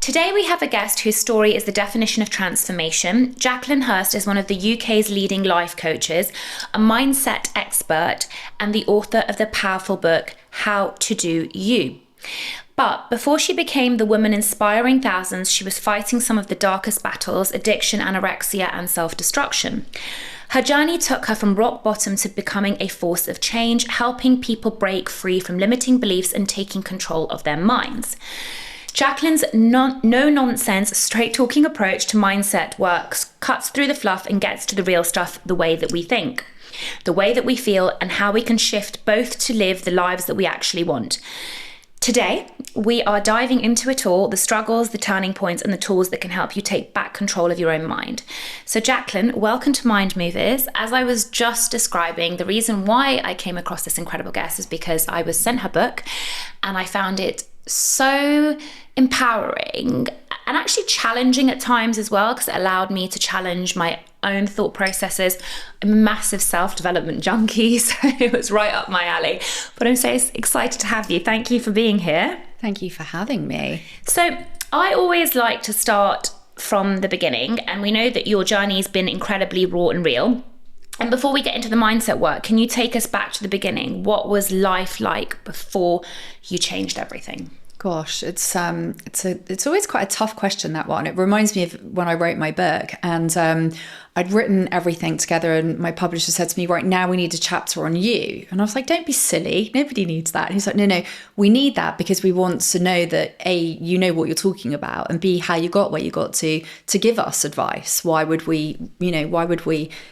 Today we have a guest whose story is the definition of transformation. Jacqueline Hurst is one of the UK's leading life coaches, a mindset expert, and the author of the powerful book, How to Do You. But before she became the woman inspiring thousands, she was fighting some of the darkest battles: addiction, anorexia, and self-destruction. Her journey took her from rock bottom to becoming a force of change, helping people break free from limiting beliefs and taking control of their minds. Jacqueline's no-nonsense, straight-talking approach to mindset works, cuts through the fluff and gets to the real stuff, the way that we think, the way that we feel, and how we can shift both to live the lives that we actually want. Today, we are diving into it all, the struggles, the turning points, and the tools that can help you take back control of your own mind. So Jacqueline, welcome to Mind Movers. As I was just describing, the reason why I came across this incredible guest is because I was sent her book and I found it so empowering and actually challenging at times as well, because it allowed me to challenge my own thought processes. I'm a massive self-development junkie, so it was right up my alley. But I'm so excited to have you. Thank you for being here. Thank you for having me. So I always like to start from the beginning, and we know that your journey has been incredibly raw and real. And before we get into the mindset work, can you take us back to the beginning? What was life like before you changed everything? Gosh, it's always quite a tough question, that one. It reminds me of when I wrote my book, and I'd written everything together, and my publisher said to me, right, now we need a chapter on you. And I was like, don't be silly. Nobody needs that. And he's like, no, we need that because we want to know that A, you know what you're talking about, and B, how you got where you got to give us advice. Why would we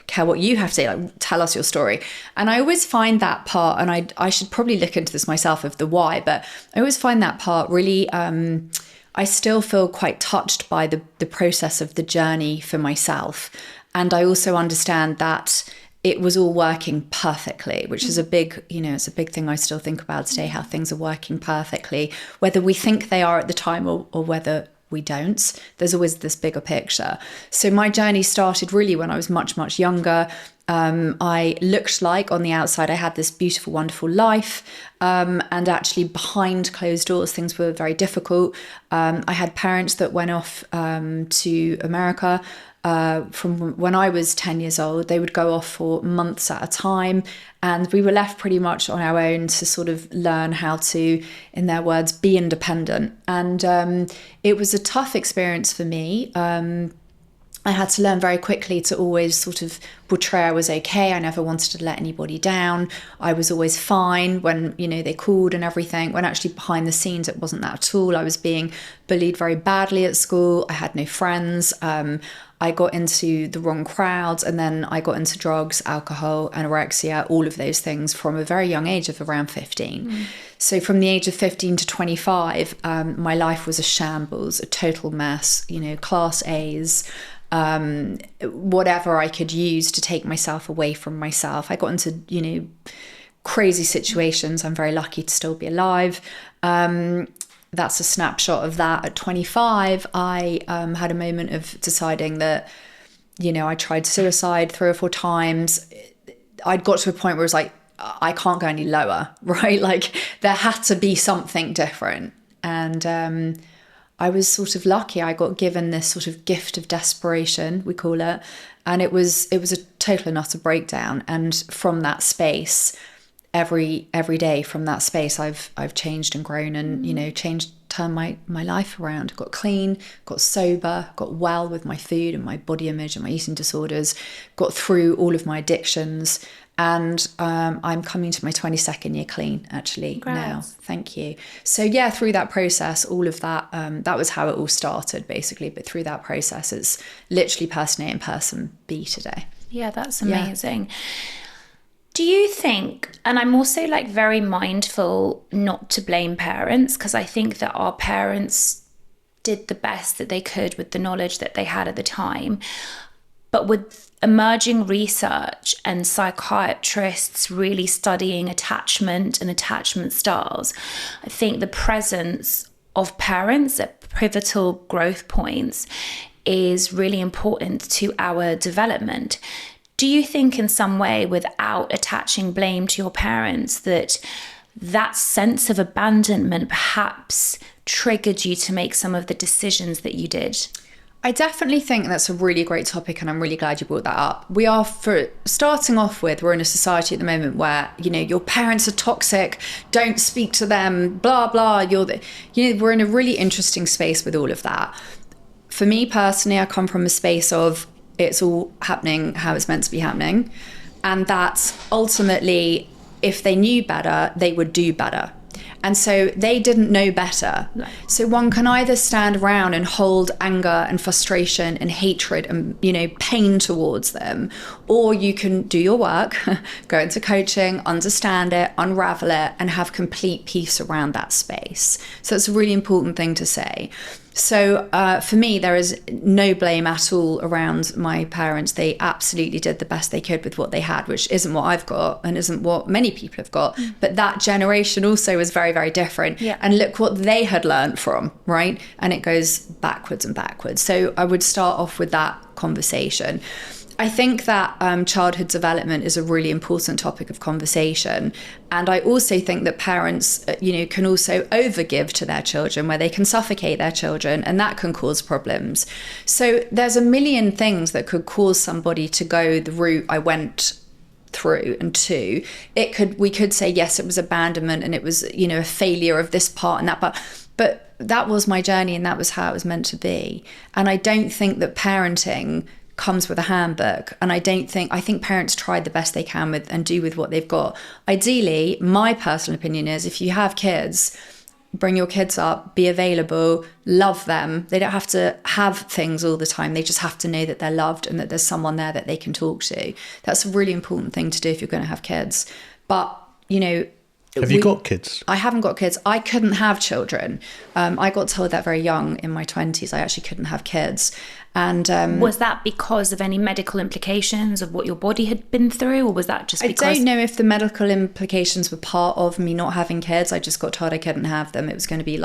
care what you have to say? Like, tell us your story. And I always find that part, and I should probably look into this myself of the why, but I always find that part really, I still feel quite touched by the process of the journey for myself. And I also understand that it was all working perfectly, which is it's a big thing I still think about today, how things are working perfectly, whether we think they are at the time or whether we don't. There's always this bigger picture. So my journey started really when I was much, much younger. I looked like on the outside I had this beautiful, wonderful life. And actually behind closed doors, things were very difficult. I had parents that went off to America. From when I was 10 years old, they would go off for months at a time, and we were left pretty much on our own to sort of learn how to, in their words, be independent. And it was a tough experience for me. I had to learn very quickly to always sort of portray I was okay. I never wanted to let anybody down. I was always fine when, they called and everything, when actually behind the scenes, it wasn't that at all. I was being bullied very badly at school. I had no friends. I got into the wrong crowds, and then I got into drugs, alcohol, anorexia, all of those things from a very young age of around 15. So from the age of 15 to 25, my life was a shambles, a total mess, class A's, whatever I could use to take myself away from myself. I got into, crazy situations. I'm very lucky to still be alive. That's a snapshot of that. At 25, I had a moment of deciding that, I tried suicide 3 or 4 times. I'd got to a point where it was like, I can't go any lower, right? Like, there had to be something different. And I was sort of lucky. I got given this sort of gift of desperation, we call it. And it was a total and utter breakdown. And from that space, every day from that space, I've changed and grown and, turned my life around. Got clean, got sober, got well with my food and my body image and my eating disorders, got through all of my addictions. And I'm coming to my 22nd year clean, actually. Congrats. Now. Thank you. So yeah, through that process, all of that, that was how it all started, basically. But through that process, it's literally person A and person B today. Yeah, that's amazing. Yeah. Do you think, and I'm also very mindful not to blame parents, because I think that our parents did the best that they could with the knowledge that they had at the time. But with emerging research and psychiatrists really studying attachment and attachment styles, I think the presence of parents at pivotal growth points is really important to our development. Do you think in some way, without attaching blame to your parents, that that sense of abandonment perhaps triggered you to make some of the decisions that you did? I definitely think that's a really great topic, and I'm really glad you brought that up. We are, for starting off with, we're in a society at the moment where, your parents are toxic, don't speak to them, blah, blah. We're in a really interesting space with all of that. For me personally, I come from a space of it's all happening how it's meant to be happening. And that's ultimately, if they knew better, they would do better. And so they didn't know better. No. So one can either stand around and hold anger and frustration and hatred and, pain towards them, or you can do your work, go into coaching, understand it, unravel it, and have complete peace around that space. So it's a really important thing to say. So for me, there is no blame at all around my parents. They absolutely did the best they could with what they had, which isn't what I've got and isn't what many people have got. But that generation also was very, very different. Yeah. And look what they had learned from, right? And it goes backwards and backwards. So I would start off with that conversation. I think that childhood development is a really important topic of conversation. And I also think that parents, can also overgive to their children, where they can suffocate their children, and that can cause problems. So there's a million things that could cause somebody to go the route I went through. And two, we could say, yes, it was abandonment and it was, a failure of this part and that part. But that was my journey and that was how it was meant to be. And I don't think that parenting comes with a handbook, and I think parents tried the best they can with what they've got. Ideally, my personal opinion is, if you have kids, bring your kids up, be available, love them. They don't have to have things all the time. They just have to know that they're loved and that there's someone there that they can talk to. That's a really important thing to do if you're going to have kids. But have you got kids? I haven't got kids. I couldn't have children. I got told that very young, in my 20s. I actually couldn't have kids. And was that because of any medical implications of what your body had been through, or was that just because... I don't know if the medical implications were part of me not having kids. I just got told I couldn't have them. It was going to be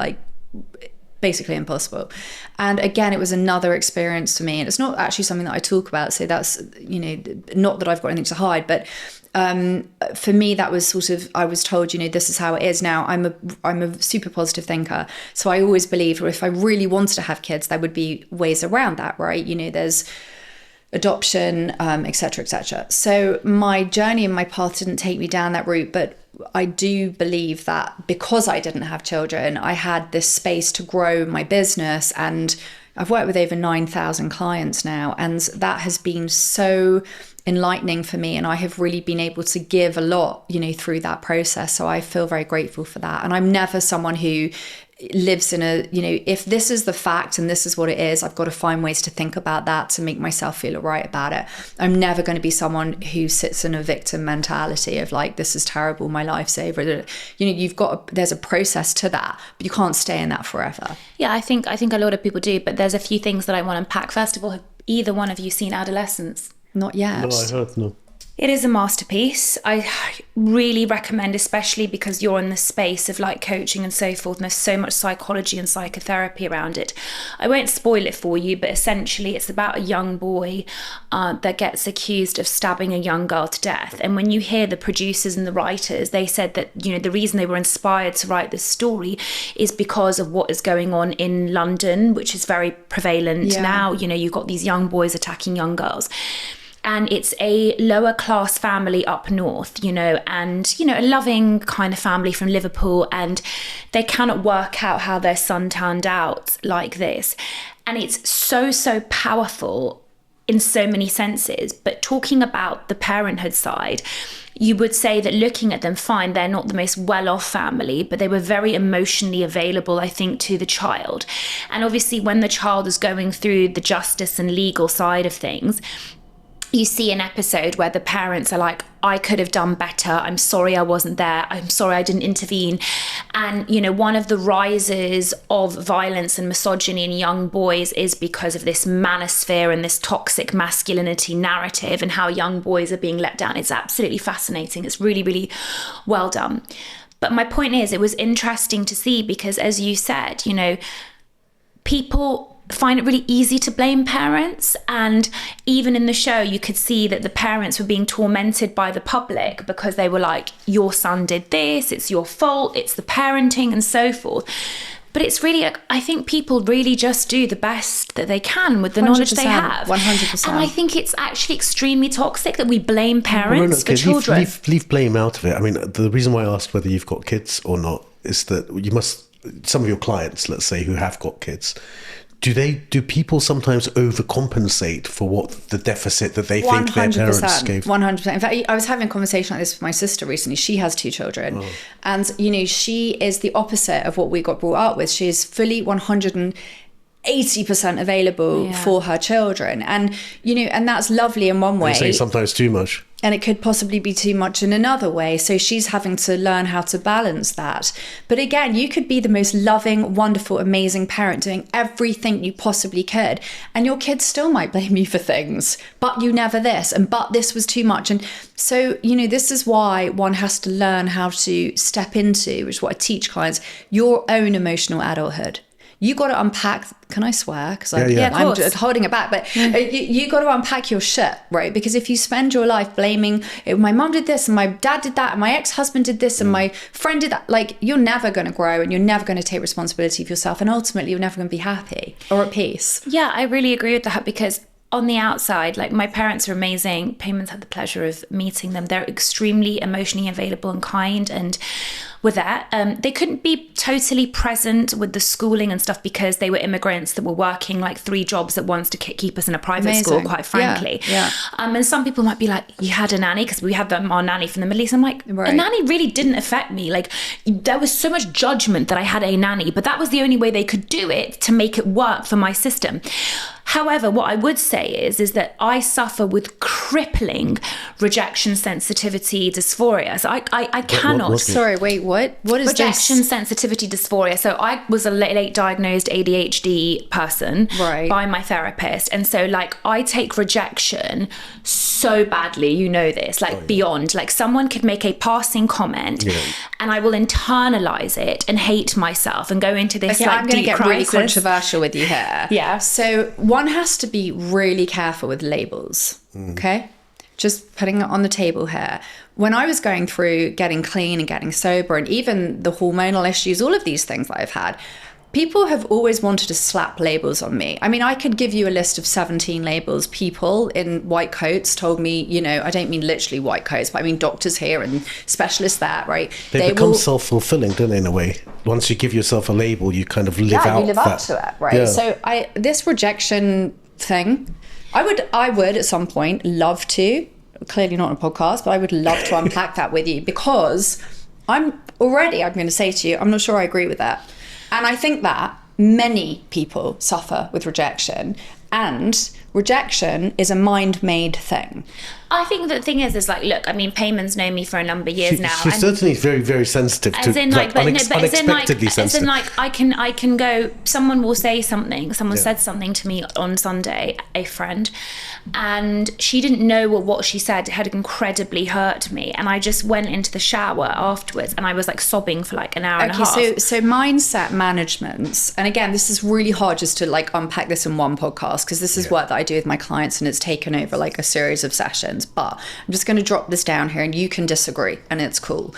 basically impossible. And again, it was another experience for me. And it's not actually something that I talk about. So that's, not that I've got anything to hide, but for me, that was sort of, I was told, this is how it is. Now, I'm a super positive thinker. So I always believed, if I really wanted to have kids, there would be ways around that, right? There's adoption, et cetera, et cetera. So my journey and my path didn't take me down that route, but I do believe that because I didn't have children, I had this space to grow my business, and I've worked with over 9,000 clients now, and that has been so enlightening for me, and I have really been able to give a lot, through that process. So I feel very grateful for that. And I'm never someone who lives in if this is the fact and this is what it is, I've got to find ways to think about that to make myself feel all right about it. I'm never going to be someone who sits in a victim mentality of this is terrible, my life's over. There's a process to that, but you can't stay in that forever. Yeah, I think a lot of people do, but there's a few things that I want to unpack. First of all, have either one of you seen Adolescence? Not yet. No, I heard no. It is a masterpiece. I really recommend, especially because you're in the space of coaching and so forth, and there's so much psychology and psychotherapy around it. I won't spoil it for you, but essentially it's about a young boy that gets accused of stabbing a young girl to death. And when you hear the producers and the writers, they said that, the reason they were inspired to write this story is because of what is going on in London, which is very prevalent now. You've got these young boys attacking young girls. And it's a lower class family up north, and, a loving kind of family from Liverpool. And they cannot work out how their son turned out like this. And it's so, so powerful in so many senses. But talking about the parenthood side, you would say that looking at them, fine, they're not the most well-off family, but they were very emotionally available, I think, to the child. And obviously when the child is going through the justice and legal side of things, you see an episode where the parents are like, I could have done better. I'm sorry I wasn't there. I'm sorry I didn't intervene. And, one of the rises of violence and misogyny in young boys is because of this manosphere and this toxic masculinity narrative and how young boys are being let down. It's absolutely fascinating. It's really, really well done. But my point is, it was interesting to see because, as you said, people find it really easy to blame parents. And even in the show, you could see that the parents were being tormented by the public because they were like, your son did this, it's your fault, it's the parenting and so forth. But it's really, like, I think people really just do the best that they can with the knowledge they have. 100%. And I think it's actually extremely toxic that we blame parents for children. Leave blame out of it. I mean, the reason why I asked whether you've got kids or not is that some of your clients, let's say, who have got kids, do people sometimes overcompensate for what the deficit that they think their parents gave? 100%. In fact, I was having a conversation like this with my sister recently. She has 2 children. Oh. And, she is the opposite of what we got brought up with. She is fully 180% available for her children. And, and that's lovely in one way. You're saying sometimes too much. And it could possibly be too much in another way. So she's having to learn how to balance that. But again, you could be the most loving, wonderful, amazing parent doing everything you possibly could. And your kids still might blame you for things. But you never this. And but this was too much. And so, this is why one has to learn how to step into, which is what I teach clients, your own emotional adulthood. You got to unpack. Can I swear? Because I'm just holding it back. But you got to unpack your shit, right? Because if you spend your life blaming, my mum did this and my dad did that and my ex-husband did this and my friend did that, like, you're never going to grow and you're never going to take responsibility for yourself. And ultimately, you're never going to be happy or at peace. Yeah, I really agree with that, because on the outside, like, my parents are amazing. Payman's had the pleasure of meeting them. They're extremely emotionally available and kind, and with that, they couldn't be totally present with the schooling and stuff because they were immigrants that were working like 3 jobs at once to keep us in a private school, quite frankly. Yeah. And some people might be like, you had a nanny, because we had our nanny from the Middle East. I'm like, a nanny really didn't affect me. Like, there was so much judgment that I had a nanny, but that was the only way they could do it to make it work for my system. However, what I would say is that I suffer with crippling rejection sensitivity dysphoria. So I cannot. Sorry, wait, what? What is rejection sensitivity dysphoria? So I was a late diagnosed ADHD person by my therapist. And so, like, I take rejection so badly, this, like, beyond. Like, someone could make a passing comment and I will internalize it and hate myself and go into this, like, I'm going to get crisis. really controversial with you here. Yeah. So one has to be really careful with labels, okay? Just putting it on the table here. When I was going through getting clean and getting sober and even the hormonal issues, all of these things that I've had, people have always wanted to slap labels on me. I mean, I could give you a list of 17 labels. People in white coats told me, I don't mean literally white coats, but I mean doctors here and specialists there, right? They become self-fulfilling, don't they, in a way? Once you give yourself a label, you kind of live out. You live up to it, right? Yeah. So this rejection thing, I would at some point love to, clearly not on a podcast, but I would love to unpack that with you, because I'm going to say to you, I'm not sure I agree with that. And I think that many people suffer with rejection, and rejection is a mind-made thing. I think the thing is like, look, I mean, Payman's known me for a number of years now. She's certainly very, very sensitive to, unexpectedly sensitive. As in, like, I can go, someone will say something, said something to me on Sunday, a friend, and she didn't know what she said had incredibly hurt me. And I just went into the shower afterwards and I was like sobbing for like an hour and a half. So mindset management, and again, this is really hard just to like unpack this in one podcast, because this is work that I do with my clients and it's taken over like a series of sessions. But I'm just going to drop this down here and you can disagree and it's cool.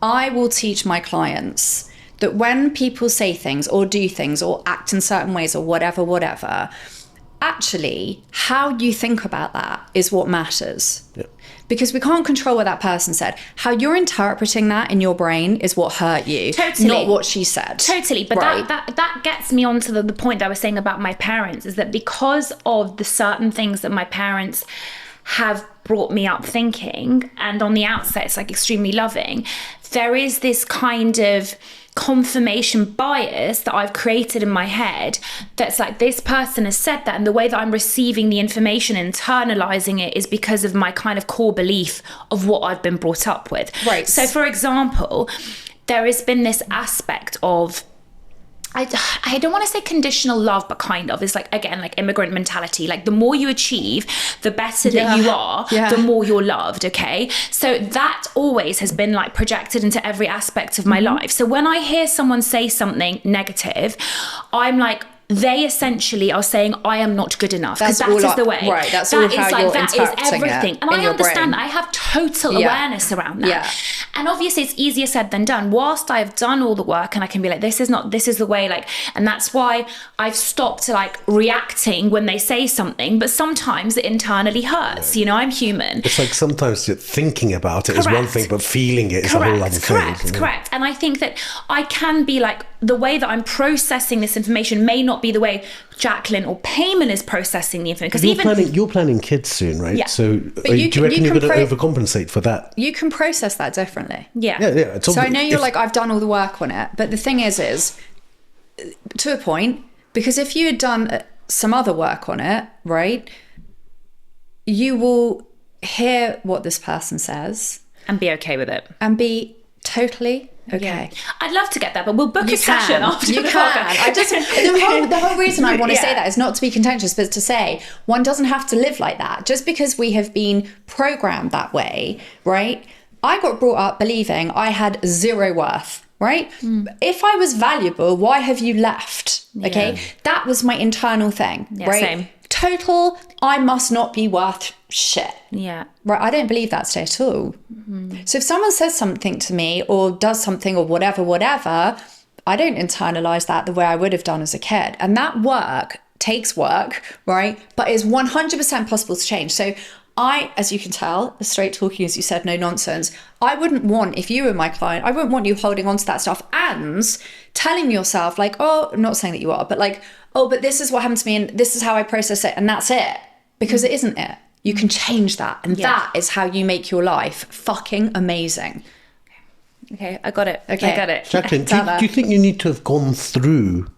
I will teach my clients that when people say things or do things or act in certain ways or whatever, actually how you think about that is what matters. Yeah. Because we can't control what that person said. How you're interpreting that in your brain is what hurt you, not what she said. Totally. But that gets me on to the point that I was saying about my parents, is that because of the certain things that my parents have brought me up thinking, and on the outset it's like extremely loving, there is this kind of confirmation bias that I've created in my head that's like, this person has said that, and the way that I'm receiving the information, internalizing it, is because of my kind of core belief of what I've been brought up with. Right. So for example, there has been this aspect of, I don't want to say conditional love, but kind of, is like, again, like immigrant mentality. Like the more you achieve, the better that you are, the more you're loved. Okay. So that always has been like projected into every aspect of my life. So when I hear someone say something negative, I'm like, they essentially are saying, I am not good enough, because that is the way. Right, that's all how you're interpreting everything. And I understand that. I have total awareness around that. Yeah. And obviously it's easier said than done. Whilst I've done all the work and I can be like, this is the way, like, and that's why I've stopped like reacting when they say something, but sometimes it internally hurts. You know, I'm human. It's like sometimes thinking about it is one thing, but feeling it is a whole other thing. Correct. And I think that I can be like, the way that I'm processing this information may not be the way Jacqueline or Payman is processing the information. Because you're planning kids soon, right? Yeah. So do you reckon you're going to overcompensate for that? You can process that differently. Yeah. So I know you're like, I've done all the work on it, but the thing is to a point, because if you had done some other work on it, right, you will hear what this person says and be okay with it. And be totally okay. Yeah. I'd love to get that, but we'll book a session after you the can. The whole reason I want to say that is not to be contentious, but to say one doesn't have to live like that. Just because we have been programmed that way, right? I got brought up believing I had zero worth, right? If I was valuable, why have you left? Okay. That was my internal thing, right? Same. Total, I must not be worth shit. Yeah. Right. I don't believe that state at all. So if someone says something to me or does something or whatever, I don't internalize that the way I would have done as a kid. And that work takes work, right? But is 100% possible to change. So I, as you can tell, as straight talking as you said, no nonsense. I wouldn't want, if you were my client, I wouldn't want you holding on to that stuff and telling yourself like, oh, I'm not saying that you are, but like, oh, but this is what happened to me and this is how I process it and that's it. Because it isn't it. You can change that. And that is how you make your life fucking amazing. Okay, I got it. Okay. I got it. Jacqueline, do you think you need to have gone through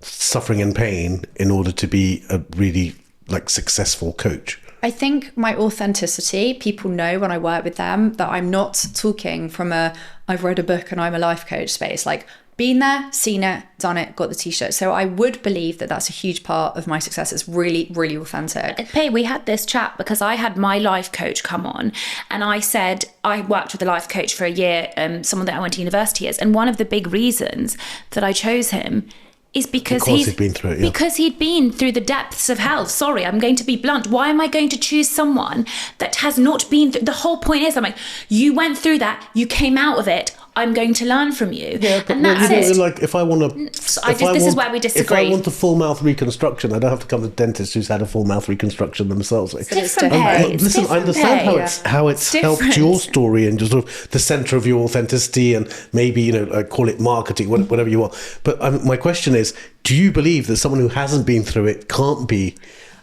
suffering and pain in order to be a really like successful coach? I think my authenticity, people know when I work with them that I'm not talking from I've read a book and I'm a life coach space. Like, been there, seen it, done it, got the t-shirt. So I would believe that that's a huge part of my success. It's really, really authentic. Pay, we had this chat because I had my life coach come on and I said, I worked with a life coach for a year, someone that I went to university with. And one of the big reasons that I chose him is because he'd been through it, because he'd been through the depths of hell. Sorry, I'm going to be blunt. Why am I going to choose someone that has not been through? The whole point is, I'm like, you went through that, you came out of it. I'm going to learn from you. Yeah, but and that's it. Like if I want to, this is where we disagree. If I want a full mouth reconstruction, I don't have to come to a dentist who's had a full mouth reconstruction themselves. Like, different listen, I understand how it's helped your story and just sort of the center of your authenticity and maybe call it marketing, whatever you want. But my question is, do you believe that someone who hasn't been through it can't be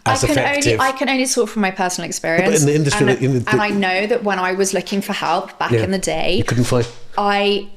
as effective? I can only talk from my personal experience. But in the industry, and I know that when I was looking for help back in the day, you couldn't find. I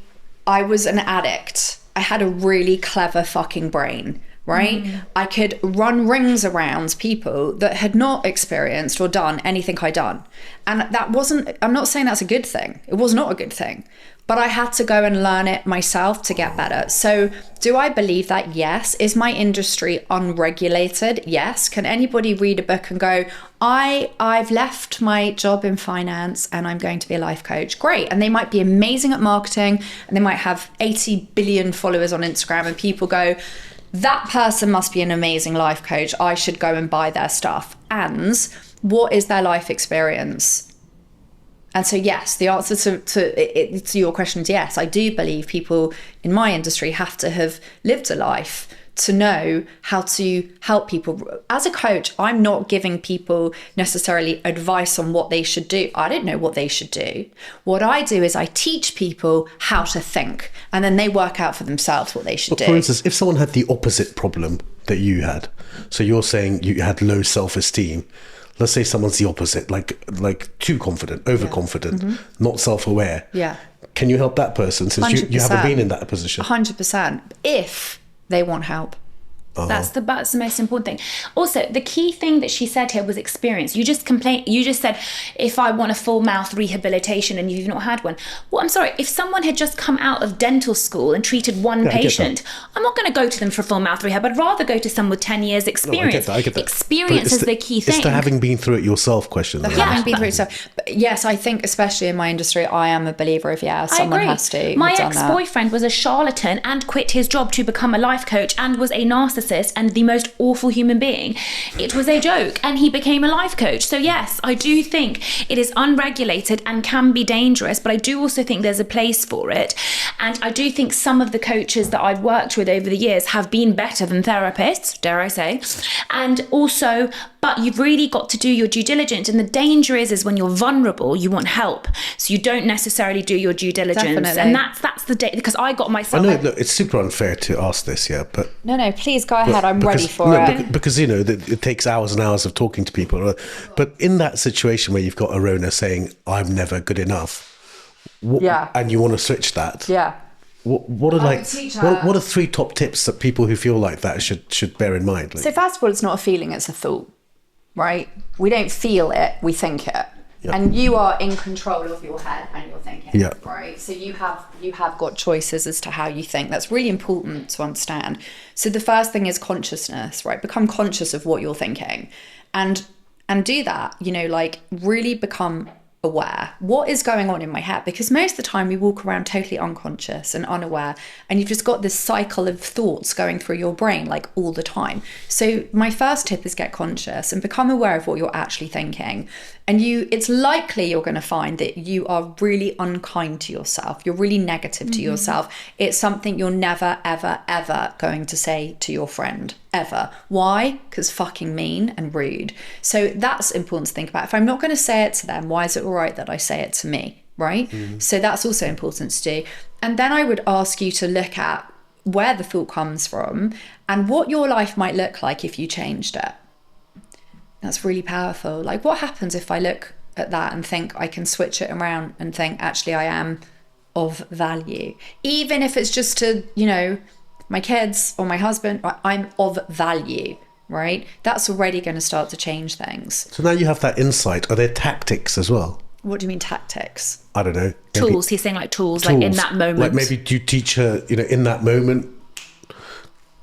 was an addict. I had a really clever fucking brain, right? I could run rings around people that had not experienced or done anything I'd done. And that wasn't, I'm not saying that's a good thing. It was not a good thing. But I had to go and learn it myself to get better. So do I believe that? Yes. Is my industry unregulated? Yes. Can anybody read a book and go, I've left my job in finance and I'm going to be a life coach? Great. And they might be amazing at marketing and they might have 80 billion followers on Instagram and people go, that person must be an amazing life coach. I should go and buy their stuff. And what is their life experience? And so, yes, the answer to your question is yes. I do believe people in my industry have to have lived a life to know how to help people. As a coach, I'm not giving people necessarily advice on what they should do. I don't know what they should do. What I do is I teach people how to think, and then they work out for themselves what they should do. For instance, if someone had the opposite problem that you had, so you're saying you had low self-esteem. Let's say someone's the opposite, like too confident, overconfident, not self-aware. Yeah. Can you help that person since you haven't been in that position? 100%. If they want help. That's the most important thing. Also, the key thing that she said here was experience. You just said, if I want a full mouth rehabilitation and you've not had one. Well, I'm sorry, if someone had just come out of dental school and treated one patient, I'm not going to go to them for full mouth rehab. I'd rather go to someone with 10 years experience. I get that. Experience is the key thing. It's the having been through it yourself question. Having been through it yourself. But yes, I think especially in my industry, I am a believer of someone has to. My ex-boyfriend was a charlatan and quit his job to become a life coach and was a narcissist narcissist and the most awful human being. It was a joke, and he became a life coach. So yes, I do think it is unregulated and can be dangerous, but I do also think there's a place for it. And I do think some of the coaches that I've worked with over the years have been better than therapists, dare I say. And also, but you've really got to do your due diligence. And the danger is when you're vulnerable, you want help. So you don't necessarily do your due diligence. Definitely. And that's the day, because I got myself. I know, look, it's super unfair to ask this, yeah, but No, please go ahead. I'm ready for no, it. because, you know, it takes hours and hours of talking to people. But in that situation where you've got a Rhona saying, I'm never good enough, and you want to switch that, what are 3 top tips that people who feel like that should bear in mind? Like, So first of all, it's not a feeling, it's a thought, right? We don't feel it, we think it. Yeah. And you are in control of your head and your thinking, Yeah. right? So you have got choices as to how you think. That's really important to understand. So the first thing is consciousness, right? Become conscious of what you're thinking, and do that. You know, like really become aware. What is going on in my head? Because most of the time we walk around totally unconscious and unaware, and you've just got this cycle of thoughts going through your brain like all the time. So my first tip is get conscious and become aware of what you're actually thinking. And it's likely you're going to find that you are really unkind to yourself. You're really negative to yourself. It's something you're never, ever, ever going to say to your friend, ever. Why? Because fucking mean and rude. So that's important to think about. If I'm not going to say it to them, why is it all right that I say it to me, right? So that's also important to do. And then I would ask you to look at where the thought comes from and what your life might look like if you changed it. That's really powerful. Like, what happens if I look at that and think I can switch it around and think, actually, I am of value? Even if it's just to, you know, my kids or my husband, I'm of value, right? That's already going to start to change things. so now you have that insight. Are there tactics as well? What do you mean tactics? I don't know. Tools. He's saying like tools, like in that moment. Like maybe do you teach her, you know, in that moment,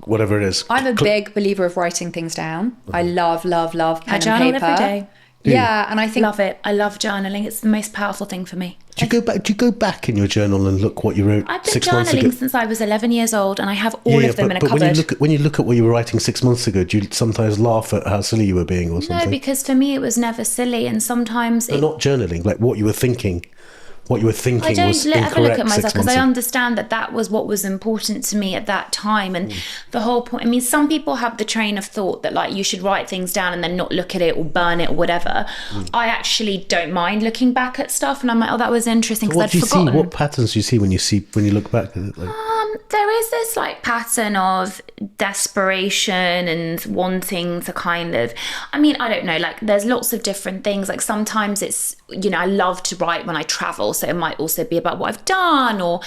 whatever it is. I'm a big believer of writing things down. I love pen I journal and paper. every day. Yeah, and I think Love it. I love journaling. It's the most powerful thing for me. Do you go back in your journal and look what you wrote I've been 6 months ago? journaling since I was 11 years old, and I have all of them in a cupboard. When you look at what you were writing 6 months ago, do you sometimes laugh at how silly you were being or something? No, because for me it was never silly, and sometimes But not journaling, like what you were thinking. What you were thinking I don't was ever incorrect look at 6 myself, because months I ago. understand that was what was important to me at that time. And the whole point, I mean, some people have the train of thought that like you should write things down and then not look at it or burn it or whatever. I actually don't mind looking back at stuff, and I'm like, oh, that was interesting, because What I'd do you forgotten. see? What patterns do you see when you look back at it? Like, There is this like pattern of desperation and wanting to kind of, I mean, I don't know, like there's lots of different things. Like sometimes it's, you know, I love to write when I travel, so it might also be about what I've done or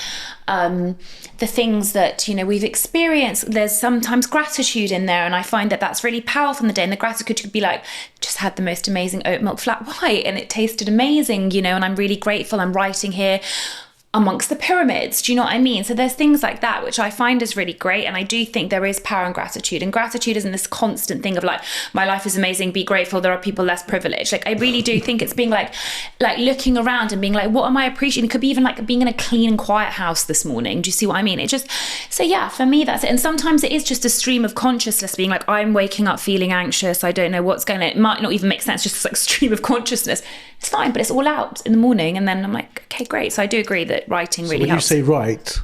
the things that, you know, we've experienced. There's sometimes gratitude in there, and I find that that's really powerful in the day. And the gratitude could be like, just had the most amazing oat milk flat white and it tasted amazing, you know, and I'm really grateful I'm writing here amongst the pyramids. Do you know what I mean? So there's things like that which I find is really great, and I do think there is power in gratitude, and gratitude isn't this constant thing of like, my life is amazing, be grateful, there are people less privileged. Like I really do think it's being like looking around and being like, what am I appreciating? It could be even like being in a clean and quiet house this morning. Do you see what I mean? It just, so yeah, for me that's it. And sometimes it is just a stream of consciousness being like, I'm waking up feeling anxious, I don't know what's going on, it might not even make sense, just like stream of consciousness. It's fine, but it's all out in the morning, and then I'm like, okay, great. So I do agree that writing really when helps. you say write,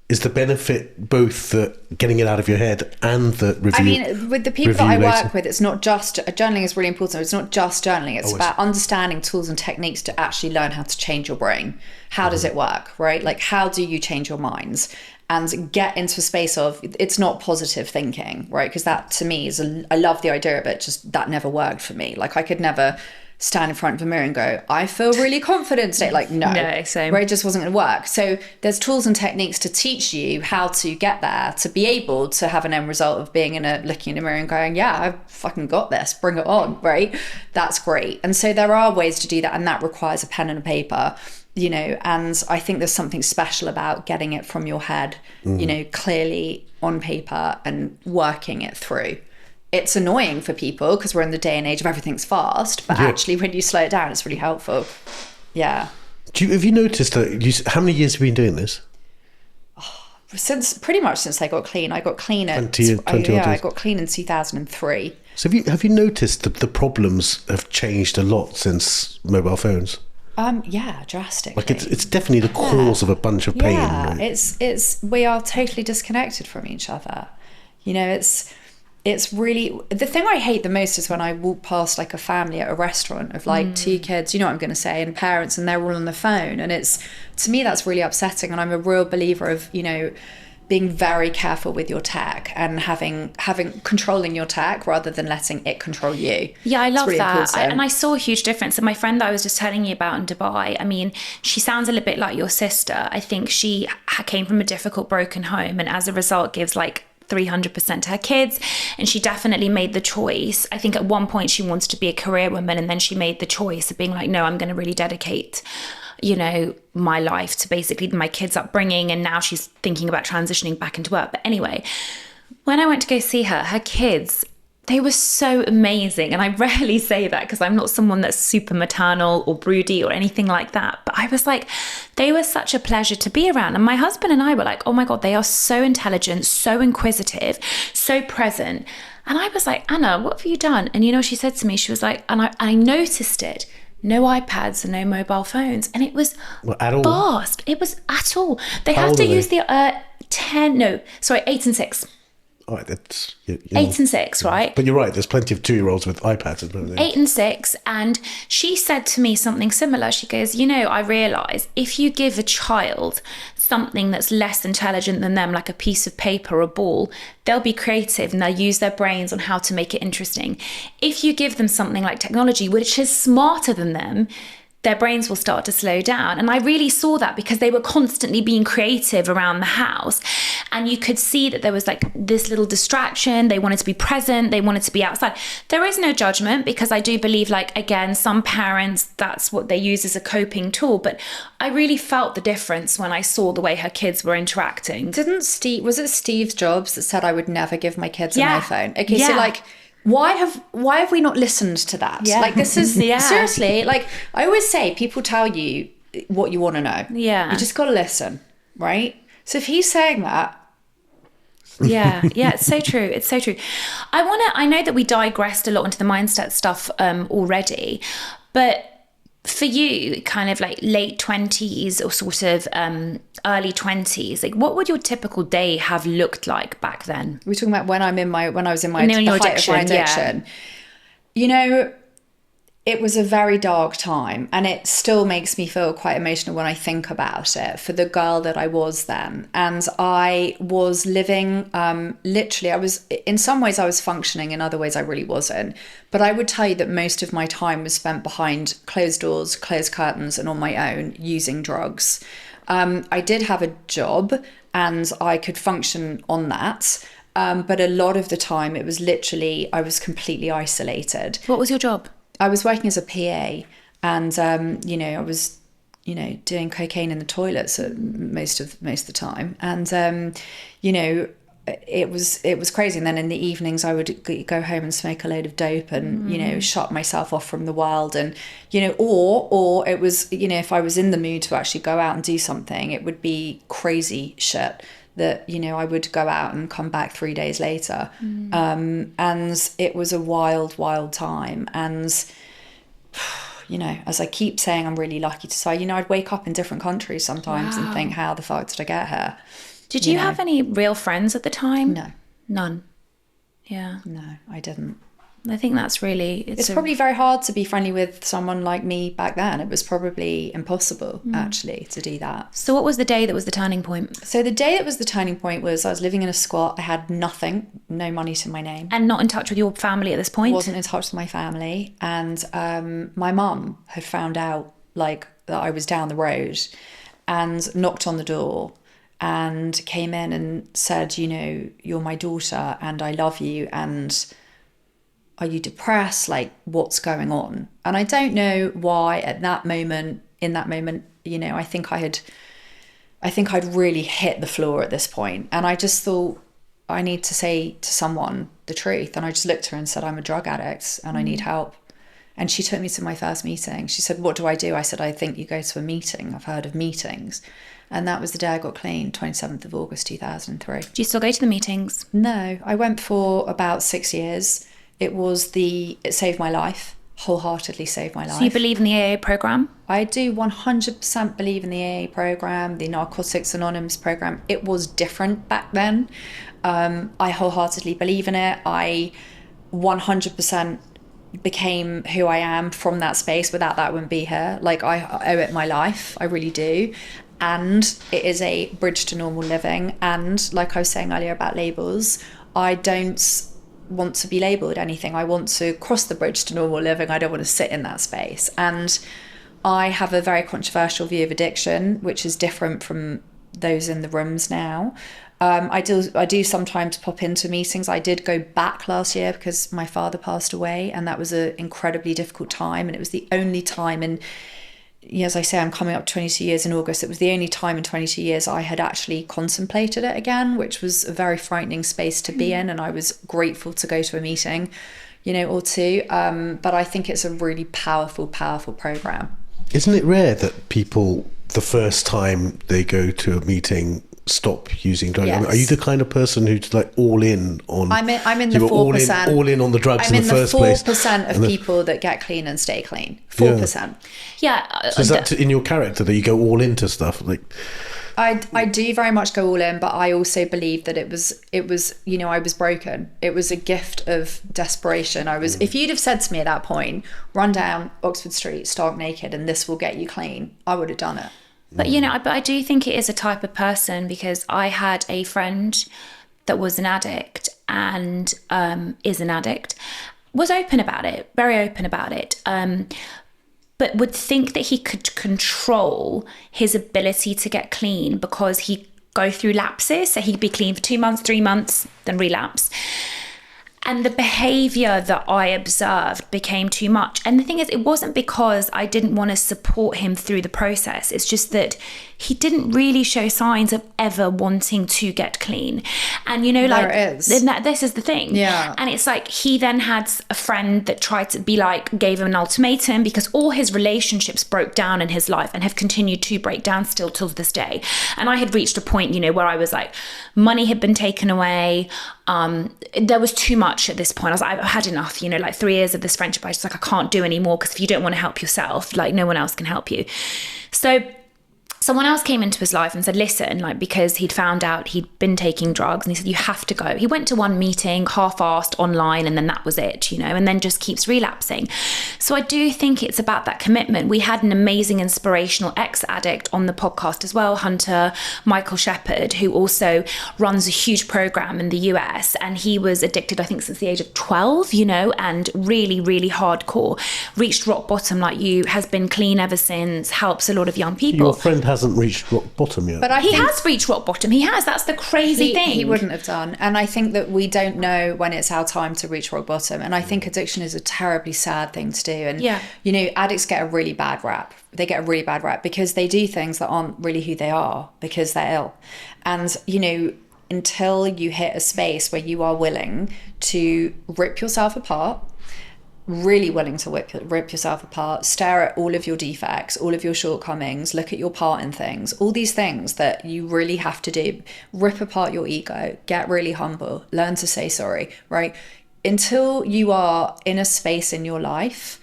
is the benefit both the getting it out of your head and the review? I mean, with the people that I review work later? with, it's not just, journaling is really important. It's not just journaling. It's Oh, about understanding tools and techniques to actually learn how to change your brain. How does it work, right? Like, how do you change your minds? And get into a space of, it's not positive thinking, right? Because that to me is, I love the idea of it, just that never worked for me. Like I could never stand in front of a mirror and go, I feel really confident today. Like, no, same. right? It just wasn't going to work. So there's tools and techniques to teach you how to get there, to be able to have an end result of being looking in a mirror and going, yeah, I've fucking got this, bring it on, right? That's great. And so there are ways to do that, and that requires a pen and a paper, you know, and I think there's something special about getting it from your head, you know, clearly on paper and working it through. It's annoying for people because we're in the day and age of everything's fast, but actually when you slow it down, it's really helpful. Yeah. Have you noticed that how many years have you been doing this? pretty much since I got clean. I got clean at 20 I got clean in 2003. So have you noticed that the problems have changed a lot since mobile phones? Yeah, drastically. Like it's definitely the cause of a bunch of pain. Yeah, Right? it's we are totally disconnected from each other. You know, it's really, the thing I hate the most is when I walk past like a family at a restaurant of like two kids, you know what I'm going to say, and parents, and they're all on the phone, and it's, to me, that's really upsetting. And I'm a real believer of, you know, being very careful with your tech and having controlling your tech rather than letting it control you. Yeah, I love really that. important. And I saw a huge difference. And my friend that I was just telling you about in Dubai, I mean, she sounds a little bit like your sister. I think she came from a difficult, broken home, and as a result gives like 300% to her kids. And she definitely made the choice. I think at one point she wanted to be a career woman, and then she made the choice of being like, no, I'm going to really dedicate, you know, my life to basically my kids' upbringing. And now she's thinking about transitioning back into work. But anyway, when I went to go see her, her kids, they were so amazing. And I rarely say that because I'm not someone that's super maternal or broody or anything like that. But I was like, they were such a pleasure to be around. And my husband and I were like, oh my God, they are so intelligent, so inquisitive, so present. And I was like, Anna, what have you done? And you know, she said to me, she was like, and I noticed it. No iPads and no mobile phones. And it was At all? fast. It was at all. They How have old to are use they? the 8 and 6. All right, that's... You 8 and 6, right? But you're right, there's plenty of 2-year-olds with iPads. Isn't there? 8 and 6. And she said to me something similar. She goes, you know, I realise if you give a child something that's less intelligent than them, like a piece of paper or a ball, they'll be creative and they'll use their brains on how to make it interesting. If you give them something like technology, which is smarter than them, their brains will start to slow down. And I really saw that because they were constantly being creative around the house. And you could see that there was like this little distraction. They wanted to be present. They wanted to be outside. There is no judgment because I do believe, like, again, some parents, that's what they use as a coping tool. But I really felt the difference when I saw the way her kids were interacting. Was it Steve Jobs that said I would never give my kids an Yeah. iPhone? Okay, Yeah. so like, why have we not listened to that? Yeah. Like, this is Yeah. seriously, like, I always say, people tell you what you want to know. Yeah. You just got to listen, right? So if he's saying that, Yeah, it's so true. It's so true. I know that we digressed a lot into the mindset stuff already, but for you, kind of like late 20s or sort of early 20s, like what would your typical day have looked like back then? we're talking about when I was in my And then your the height of my addiction, yeah. addiction. You know, it was a very dark time, and it still makes me feel quite emotional when I think about it, for the girl that I was then. And I was living, literally, in some ways I was functioning, in other ways I really wasn't. But I would tell you that most of my time was spent behind closed doors, closed curtains, and on my own using drugs. I did have a job and I could function on that. But a lot of the time it was literally, I was completely isolated. What was your job? I was working as a PA, and you know, I was, you know, doing cocaine in the toilets most of the time, and you know, it was crazy. And then in the evenings, I would go home and smoke a load of dope, and you know, shut myself off from the world, and you know, or it was, you know, if I was in the mood to actually go out and do something, it would be crazy shit that, you know, I would go out and come back 3 days later. And it was a wild time. And, you know, as I keep saying, I'm really lucky to say, you know, I'd wake up in different countries sometimes and think, how the fuck did I get here? Did you have any real friends at the time? No. None. Yeah. No, I didn't. I think that's really... It's probably very hard to be friendly with someone like me back then. It was probably impossible, actually, to do that. So what was the day that was the turning point? So the day that was the turning point was I was living in a squat. I had nothing, no money to my name. And not in touch with your family at this point? Wasn't in touch with my family. And my mum had found out, like, that I was down the road and knocked on the door and came in and said, you know, you're my daughter and I love you, and are you depressed? Like, what's going on? And I don't know why in that moment, you know, I think I'd really hit the floor at this point. And I just thought, I need to say to someone the truth. And I just looked at her and said, I'm a drug addict and I need help. And she took me to my first meeting. She said, what do? I said, I think you go to a meeting. I've heard of meetings. And that was the day I got clean, 27th of August, 2003. Do you still go to the meetings? No, I went for about 6 years. It saved my life, wholeheartedly saved my life. So you believe in the AA program? I do 100% believe in the AA program, the Narcotics Anonymous program. It was different back then. I wholeheartedly believe in it. I 100% became who I am from that space. Without that, I wouldn't be here. Like, I owe it my life. I really do. And it is a bridge to normal living. And like I was saying earlier about labels, I don't want to be labelled anything. I want to cross the bridge to normal living. I don't want to sit in that space. And I have a very controversial view of addiction, which is different from those in the rooms now. I do sometimes pop into meetings. I did go back last year because my father passed away, and that was an incredibly difficult time. And it was the only time in, as I say, I'm coming up 22 years in August. It was the only time in 22 years I had actually contemplated it again, which was a very frightening space to be in. And I was grateful to go to a meeting, or two. But I think it's a really powerful, powerful program. Isn't it rare that people, the first time they go to a meeting, stop using drugs? Yes. I mean, are you the kind of person who's like all in on? I'm in the 4%. All in on the drugs in the first place. I'm in the 4% of people that get clean and stay clean. 4%. Yeah. So is that in your character that you go all into stuff? Like, I do very much go all in, but I also believe that it was I was broken. It was a gift of desperation. If you'd have said to me at that point, run down Oxford Street stark naked and this will get you clean, I would have done it. But but I do think it is a type of person, because I had a friend that was an addict and is an addict, was open about it, very open about it, but would think that he could control his ability to get clean because he'd go through lapses. So he'd be clean for 2 months, 3 months, then relapse. And the behaviour that I observed became too much. And the thing is, it wasn't because I didn't want to support him through the process. It's just that he didn't really show signs of ever wanting to get clean. And, this is the thing. Yeah. And it's like, he then had a friend that tried to gave him an ultimatum, because all his relationships broke down in his life and have continued to break down still till this day. And I had reached a point, where I was like, money had been taken away. There was too much at this point. I was like, I've had enough, 3 years of this friendship. I was just like, I can't do anymore, because if you don't want to help yourself, no one else can help you. So someone else came into his life and said, listen, because he'd found out he'd been taking drugs, and he said, you have to go. He went to one meeting, half-assed online, and then that was it, and then just keeps relapsing. So I do think it's about that commitment. We had an amazing, inspirational ex-addict on the podcast as well, Hunter Michael Shepherd, who also runs a huge program in the US, and he was addicted, I think, since the age of 12, and really, really hardcore, reached rock bottom like you, has been clean ever since, helps a lot of young people. Your friend hasn't reached rock bottom yet. But he has reached rock bottom. He has. That's the crazy thing. He wouldn't have done. And I think that we don't know when it's our time to reach rock bottom. And I think addiction is a terribly sad thing to do. And, addicts get a really bad rap. They get a really bad rap because they do things that aren't really who they are, because they're ill. And, until you hit a space where you are willing to rip yourself apart, really willing to rip yourself apart, stare at all of your defects, all of your shortcomings, look at your part in things, all these things that you really have to do, rip apart your ego, get really humble, learn to say sorry, right? Until you are in a space in your life,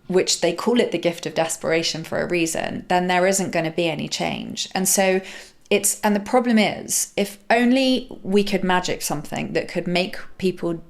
which they call it the gift of desperation for a reason, then there isn't going to be any change. And so the problem is, if only we could magic something that could make people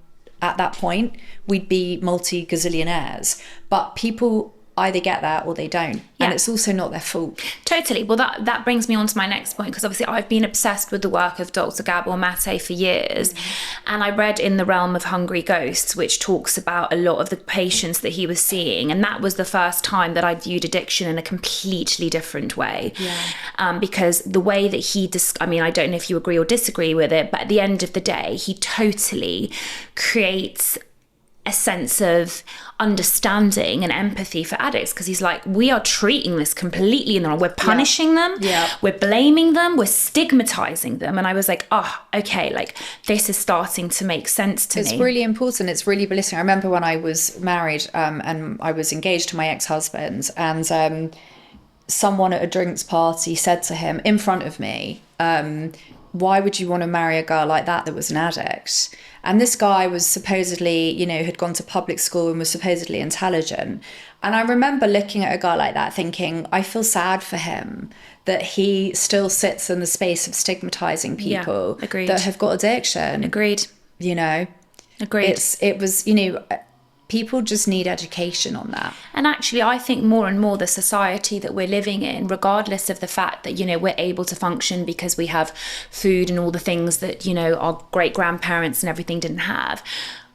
at that point, we'd be multi-gazillionaires. But people either get that or they don't. Yeah. And it's also not their fault. Totally. Well, that brings me on to my next point, because obviously I've been obsessed with the work of Dr. Gabor Mate for years. Mm-hmm. And I read In the Realm of Hungry Ghosts, which talks about a lot of the patients that he was seeing. And that was the first time that I viewed addiction in a completely different way. Yeah. Because the way that he, I don't know if you agree or disagree with it, but at the end of the day, he totally creates a sense of understanding and empathy for addicts, because he's like, we are treating this completely in the wrong. We're punishing them, we're blaming them, we're stigmatizing them. And I was like, okay, like this is starting to make sense to me. It's really important. It's really listening. I remember when I was married and I was engaged to my ex-husband, and someone at a drinks party said to him in front of me, why would you want to marry a girl like that was an addict? And this guy was supposedly, you know, had gone to public school and was supposedly intelligent. And I remember looking at a guy like that thinking, I feel sad for him that he still sits in the space of stigmatizing people that have got addiction. Agreed. You know? Agreed. It was, you know, people just need education on that. And actually, I think more and more the society that we're living in, regardless of the fact that, you know, we're able to function because we have food and all the things that, you know, our great grandparents and everything didn't have.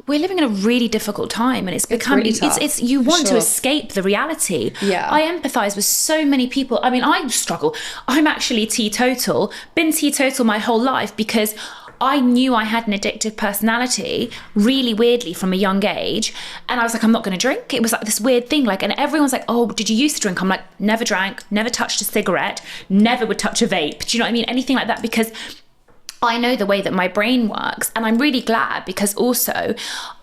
We're living in a really difficult time, and it's become, really tough. it's you want to escape the reality. Yeah. I empathize with so many people. I mean, I struggle. I'm actually teetotal, been teetotal my whole life because I knew I had an addictive personality really weirdly from a young age. And I was like, I'm not going to drink. It was like this weird thing. Like, and everyone's like, oh, did you used to drink? I'm like, never drank, never touched a cigarette, never would touch a vape. Do you know what I mean? Anything like that, because I know the way that my brain works. And I'm really glad, because also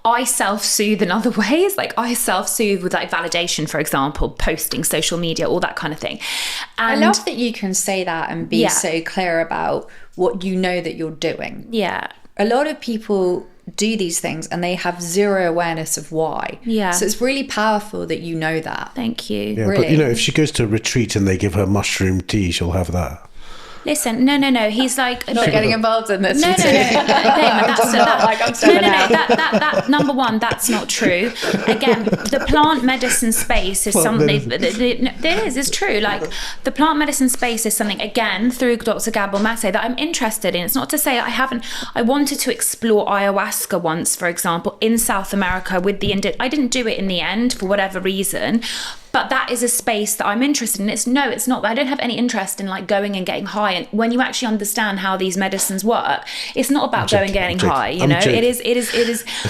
I self-soothe in other ways. Like I self-soothe with like validation, for example, posting, social media, all that kind of thing. And I love that you can say that and be so clear about what you know that you're doing. Yeah. A lot of people do these things and they have zero awareness of why. Yeah. So it's really powerful that you know that. Thank you. Yeah, Really. but you know, if she goes to a retreat and they give her mushroom tea, she'll have that. Listen, no. He's like, Not getting involved in this. No. That number one, that's not true. Again, the plant medicine space is something. It's true. Like the plant medicine space is something, again, through Dr. Gabor Mate, that I'm interested in. It's not to say I wanted to explore ayahuasca once, for example, in South America with I didn't do it in the end for whatever reason. But that is a space that I'm interested in. It's not. I don't have any interest in like going and getting high. And when you actually understand how these medicines work, it's not about going and getting high. You know, it is.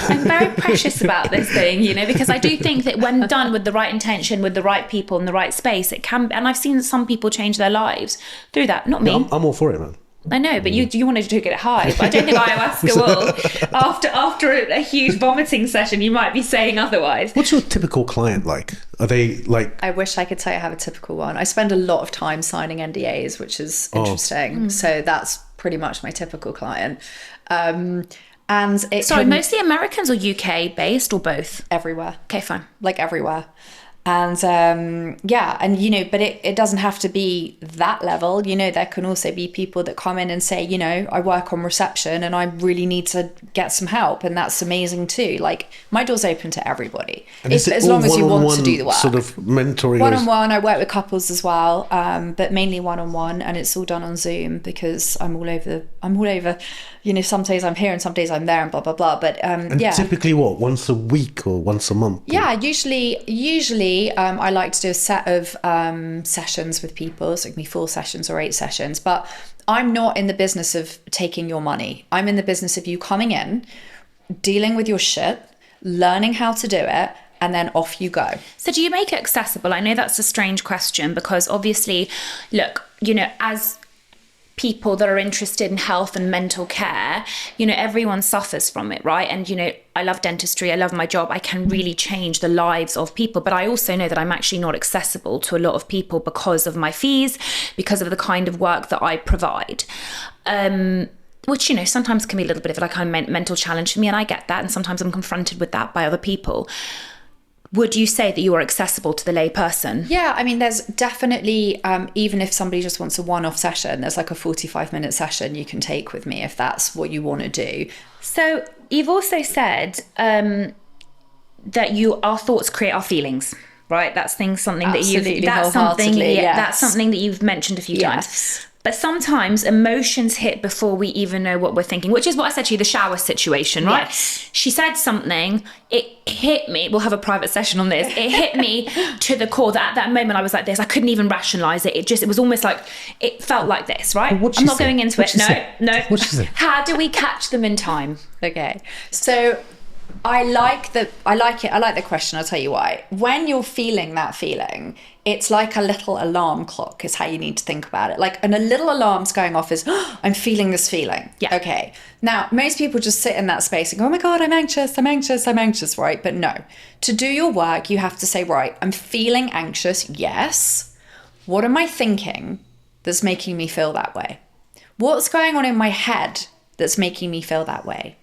I'm very precious about this thing, you know, because I do think that when done with the right intention, with the right people in the right space, it can. And I've seen some people change their lives through that. Not me. Yeah, I'm all for it, man. I know, but you wanted to get it high. But I don't think ayahuasca will. After a huge vomiting session, you might be saying otherwise. What's your typical client like? Are they like... I wish I could tell you I have a typical one. I spend a lot of time signing NDAs, which is interesting. So that's pretty much my typical client. And mostly Americans or UK based or both? Everywhere. Okay, fine. Like everywhere. And and you know, but it doesn't have to be that level. You know, there can also be people that come in and say, you know, I work on reception and I really need to get some help, and that's amazing too. Like my door's open to everybody, as long as you want to do the work. Sort of mentoring. One-on-one. I work with couples as well, but mainly one-on-one, and it's all done on Zoom because I'm all over. You know, some days I'm here and some days I'm there and blah blah blah. But typically what, once a week or once a month? Yeah, usually I like to do a set of sessions with people. So it can be 4 sessions or 8 sessions. But I'm not in the business of taking your money. I'm in the business of you coming in, dealing with your shit, learning how to do it, and then off you go. So do you make it accessible? I know that's a strange question because obviously, look, you know, as people that are interested in health and mental care, you know, everyone suffers from it, right? And, you know, I love dentistry, I love my job, I can really change the lives of people, but I also know that I'm actually not accessible to a lot of people because of my fees, because of the kind of work that I provide. Which, you know, sometimes can be a little bit of like a mental challenge for me, and I get that, and sometimes I'm confronted with that by other people. Would you say that you are accessible to the lay person? Yeah, I mean, there's definitely, even if somebody just wants a one-off session, there's like a 45-minute session you can take with me if that's what you want to do. So you've also said that our thoughts create our feelings, right? That's something that you've mentioned a few times. But sometimes emotions hit before we even know what we're thinking, which is what I said to you, the shower situation, right? Yes. She said something, it hit me. We'll have a private session on this. It hit me to the core that at that moment I was like this. I couldn't even rationalize it. It was almost like, it felt like this, right? I'm not going into it. No. What she said? How do we catch them in time? Okay. So I like it. I like the question. I'll tell you why. When you're feeling that feeling, it's like a little alarm clock is how you need to think about it. Like, and a little alarm's going off is, oh, I'm feeling this feeling. Yeah. Okay. Now, most people just sit in that space and go, oh my God, I'm anxious, right? But no, to do your work, you have to say, right, I'm feeling anxious. Yes. What am I thinking that's making me feel that way? What's going on in my head that's making me feel that way?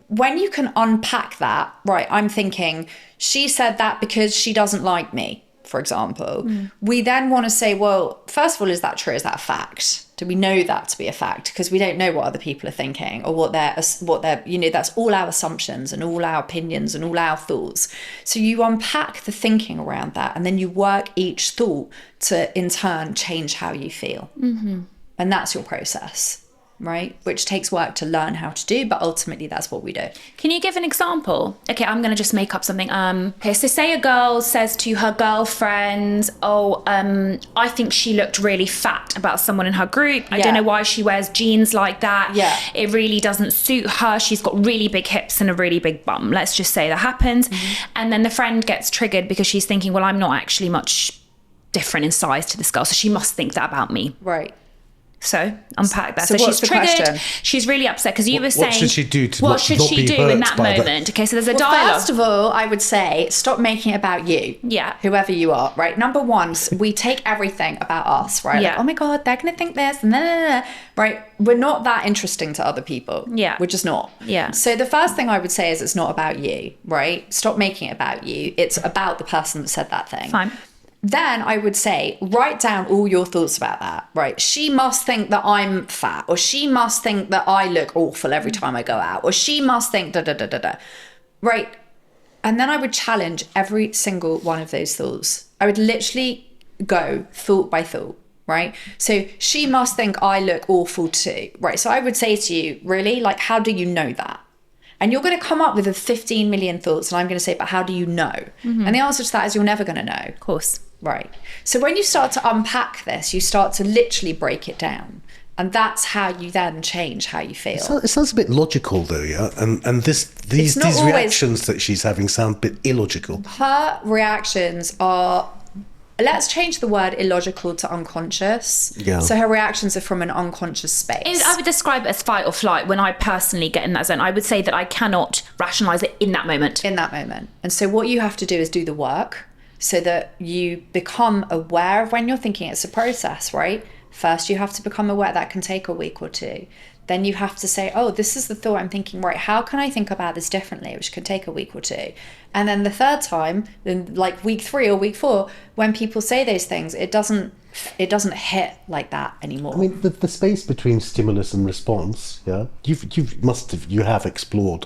When you can unpack that, right, I'm thinking, she said that because she doesn't like me, for example. We then want to say, well, first of all, is that true? Is that a fact? Do we know that to be a fact? Because we don't know what other people are thinking or what they're, that's all our assumptions and all our opinions and all our thoughts. So you unpack the thinking around that, and then you work each thought to, in turn, change how you feel. Mm-hmm. And that's your process. Right? Which takes work to learn how to do, but ultimately that's what we do. Can you give an example? Okay, I'm going to just make up something. Okay, so say a girl says to her girlfriend, I think she looked really fat about someone in her group. I don't know why she wears jeans like that. Yeah. It really doesn't suit her. She's got really big hips and a really big bum. Let's just say that happens. Mm-hmm. And then the friend gets triggered because she's thinking, well, I'm not actually much different in size to this girl, so she must think that about me. Right. So unpack that. So So what's she's the triggered. question? She's really upset because you were saying, what should she do to what not should be she do hurt in that by moment? Okay, so there's a dialogue. First of all, I would say stop making it about you. Yeah. Whoever you are, right? Number one, we take everything about us, right? Yeah. Like, oh my God, they're going to think this, and then, right? We're not that interesting to other people. Yeah. We're just not. Yeah. So the first thing I would say is it's not about you, right? Stop making it about you. It's about the person that said that thing. Fine. Then I would say, write down all your thoughts about that, right? She must think that I'm fat, or she must think that I look awful every time I go out, or she must think da-da-da-da-da, right? And then I would challenge every single one of those thoughts. I would literally go thought by thought, right? So she must think I look awful too, right? So I would say to you, really, like, how do you know that? And you're going to come up with 15 million thoughts, and I'm going to say, but how do you know? Mm-hmm. And the answer to that is you're never going to know. Of course. Right. So when you start to unpack this, you start to literally break it down. And that's how you then change how you feel. It sounds a bit logical though, yeah? And these reactions that she's having sound a bit illogical. Her reactions are, let's change the word illogical to unconscious. Yeah. So her reactions are from an unconscious space. I would describe it as fight or flight. When I personally get in that zone, I would say that I cannot rationalise it in that moment. In that moment. And so what you have to do is do the work so that you become aware of when you're thinking. It's a process, right? First, you have to become aware. That can take a week or two. Then you have to say, oh, this is the thought I'm thinking, right? How can I think about this differently? Which could take a week or two. And then the third time, then like week 3 or week 4, when people say those things, it doesn't hit like that anymore. I mean, the space between stimulus and response, yeah, you have explored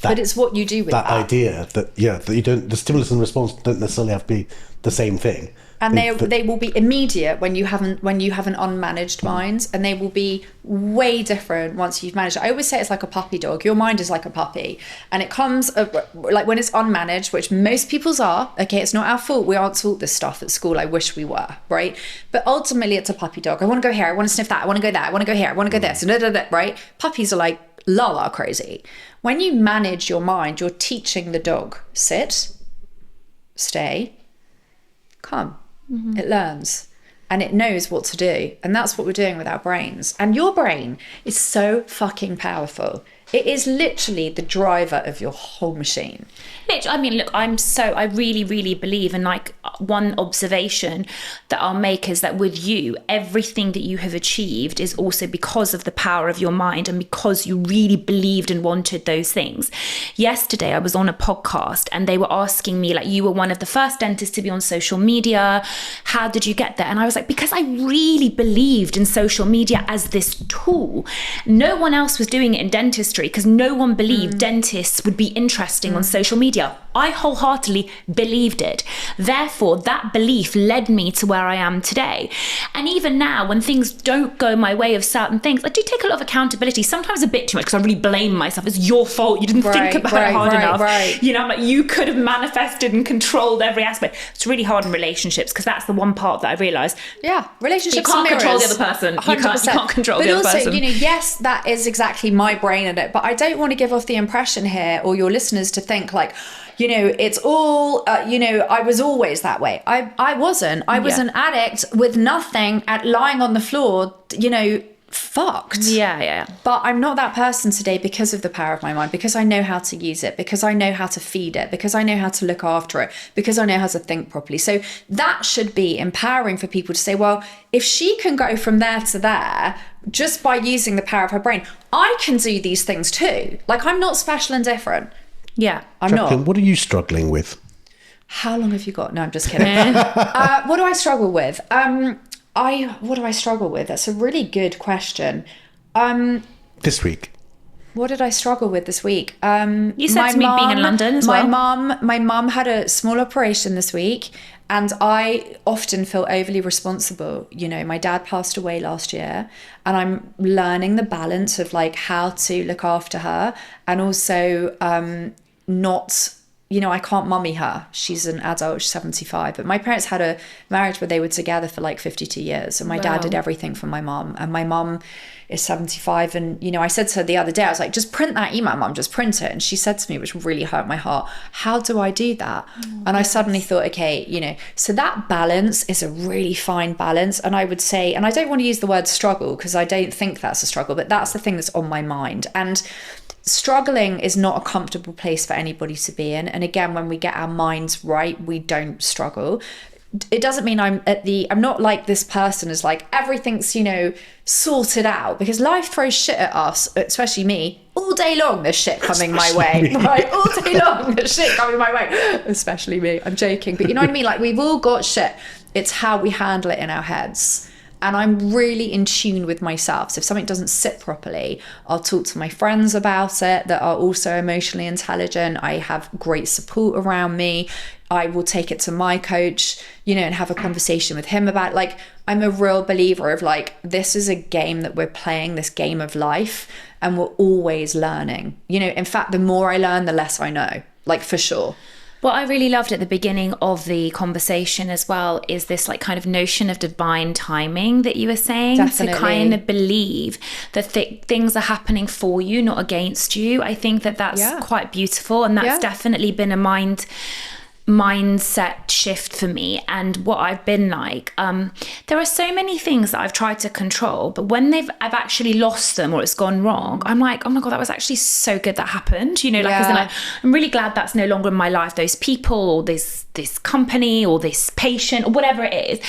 that. But it's what you do with that idea that you don't. The stimulus and response don't necessarily have to be the same thing. And they will be immediate when you have an unmanaged mind, and they will be way different once you've managed it. I always say it's like a puppy dog. Your mind is like a puppy, and it comes like when it's unmanaged, which most people's are. Okay, it's not our fault. We aren't taught this stuff at school. I wish we were, right? But ultimately, it's a puppy dog. I want to go here. I want to sniff that. I want to go there. I want to go here. I want to go this. Right? Puppies are like la crazy. When you manage your mind, you're teaching the dog sit, stay, come. Mm-hmm. It learns and it knows what to do. And that's what we're doing with our brains. And your brain is so fucking powerful. It is literally the driver of your whole machine. I mean, look, I really, really believe in, like, one observation that I'll make is that with you, everything that you have achieved is also because of the power of your mind and because you really believed and wanted those things. Yesterday, I was on a podcast and they were asking me, like, you were one of the first dentists to be on social media. How did you get there? And I was like, because I really believed in social media as this tool. No one else was doing it in dentistry because no one believed dentists would be interesting on social media. I wholeheartedly believed it. Therefore, that belief led me to where I am today. And even now, when things don't go my way of certain things, I do take a lot of accountability, sometimes a bit too much, because I really blame myself. It's your fault. You didn't think about it hard enough. You know, I'm like, you could have manifested and controlled every aspect. It's really hard in relationships, because that's the one part that I realised. Yeah, relationships. You can't control the other person. 100%. You can't control the other person. But also, you know, yes, that is exactly my brain in it. But I don't want to give off the impression here, or your listeners to think like, you know, it's all, you know, I was always that way. I wasn't. I was an addict with nothing, at lying on the floor, you know, fucked. Yeah. But I'm not that person today because of the power of my mind, because I know how to use it, because I know how to feed it, because I know how to look after it, because I know how to think properly. So that should be empowering for people to say, well, if she can go from there to there just by using the power of her brain, I can do these things too. Like, I'm not special and different. Yeah. I'm Jacqueline, not. what are you struggling with? How long have you got? No, I'm just kidding. What do I struggle with? What do I struggle with? That's a really good question. This week? What did I struggle with this week? You said to me being in London as well. My mum had a small operation this week, and I often feel overly responsible. You know, my dad passed away last year, and I'm learning the balance of like how to look after her, and also not, you know, I can't mummy her. She's an adult, she's 75. But my parents had a marriage where they were together for like 52 years. And my dad did everything for my mum. And my mum is 75. And, you know, I said to her the other day, I was like, just print that email, Mum, just print it. And she said to me, which really hurt my heart, how do I do that? And I suddenly thought, okay, you know, so that balance is a really fine balance. And I would say, and I don't want to use the word struggle, because I don't think that's a struggle, but that's the thing that's on my mind. And struggling is not a comfortable place for anybody to be in. And again, when we get our minds right, we don't struggle. It doesn't mean I'm not like this person is like, everything's, you know, sorted out, because life throws shit at us, especially me, all day long. There's shit coming my way, right? All day long, there's shit coming my way, especially me. I'm joking, but you know what I mean? Like, we've all got shit. It's how we handle it in our heads. And I'm really in tune with myself. So if something doesn't sit properly, I'll talk to my friends about it that are also emotionally intelligent. I have great support around me. I will take it to my coach, you know, and have a conversation with him about, like, I'm a real believer of like, this is a game that we're playing, this game of life, and we're always learning. You know, in fact, the more I learn, the less I know, like, for sure. What I really loved at the beginning of the conversation as well is this like kind of notion of divine timing that you were saying. Definitely. To kind of believe that things are happening for you, not against you. I think that that's quite beautiful, and that's definitely been a mindset shift for me. And what I've been like, there are so many things that I've tried to control, but when I've actually lost them or it's gone wrong, I'm like, oh my God, that was actually so good that happened, you know, like, as in, like, I'm really glad that's no longer in my life, those people or this company or this patient or whatever it is.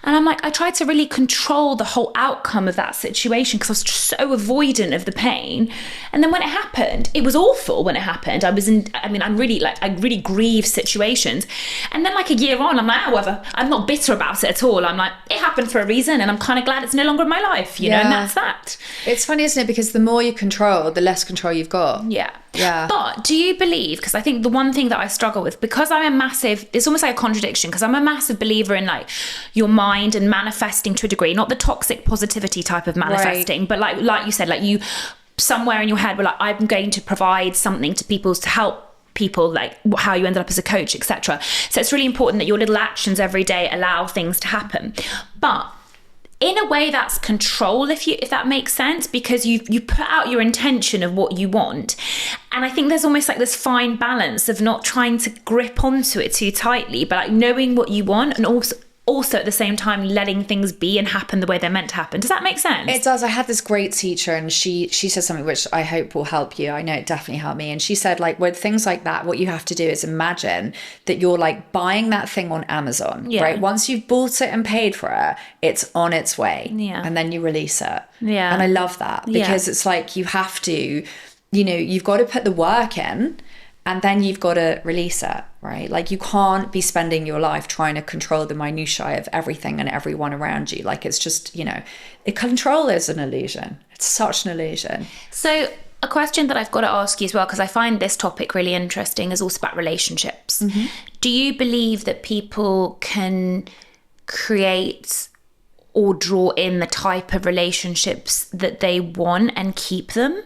And I'm like, I tried to really control the whole outcome of that situation because I was just so avoidant of the pain. And then when it happened, it was awful when it happened. I really grieve situations. And then like a year on, I'm like, however, I'm not bitter about it at all. I'm like, it happened for a reason, and I'm kind of glad it's no longer in my life, you know, and that's that. It's funny, isn't it? Because the more you control, the less control you've got. Yeah. Yeah. But do you believe, because I think the one thing that I struggle with, because I'm a massive, it's almost like a contradiction, because I'm a massive believer in like your mind and manifesting to a degree, not the toxic positivity type of manifesting, but like you said, like you somewhere in your head were like, I'm going to provide something to people to help people, like how you ended up as a coach, etc. So it's really important that your little actions every day allow things to happen. But in a way that's control, if that makes sense, because you put out your intention of what you want. And I think there's almost like this fine balance of not trying to grip onto it too tightly, but like knowing what you want and also at the same time letting things be and happen the way they're meant to happen. Does that make sense? It does. I had this great teacher, and she said something which I hope will help you. I know it definitely helped me. And she said, like, with things like that, what you have to do is imagine that you're like buying that thing on Amazon, right? Once you've bought it and paid for it, it's on its way. Yeah. And then you release it. Yeah. And I love that, because it's like you have to, you know, you've got to put the work in, and then you've got to release it, right? Like, you can't be spending your life trying to control the minutiae of everything and everyone around you. Like, it's just, you know, control is an illusion. It's such an illusion. So A question that I've got to ask you as well, because I find this topic really interesting, is also about relationships. Do you believe that people can create or draw in the type of relationships that they want and keep them?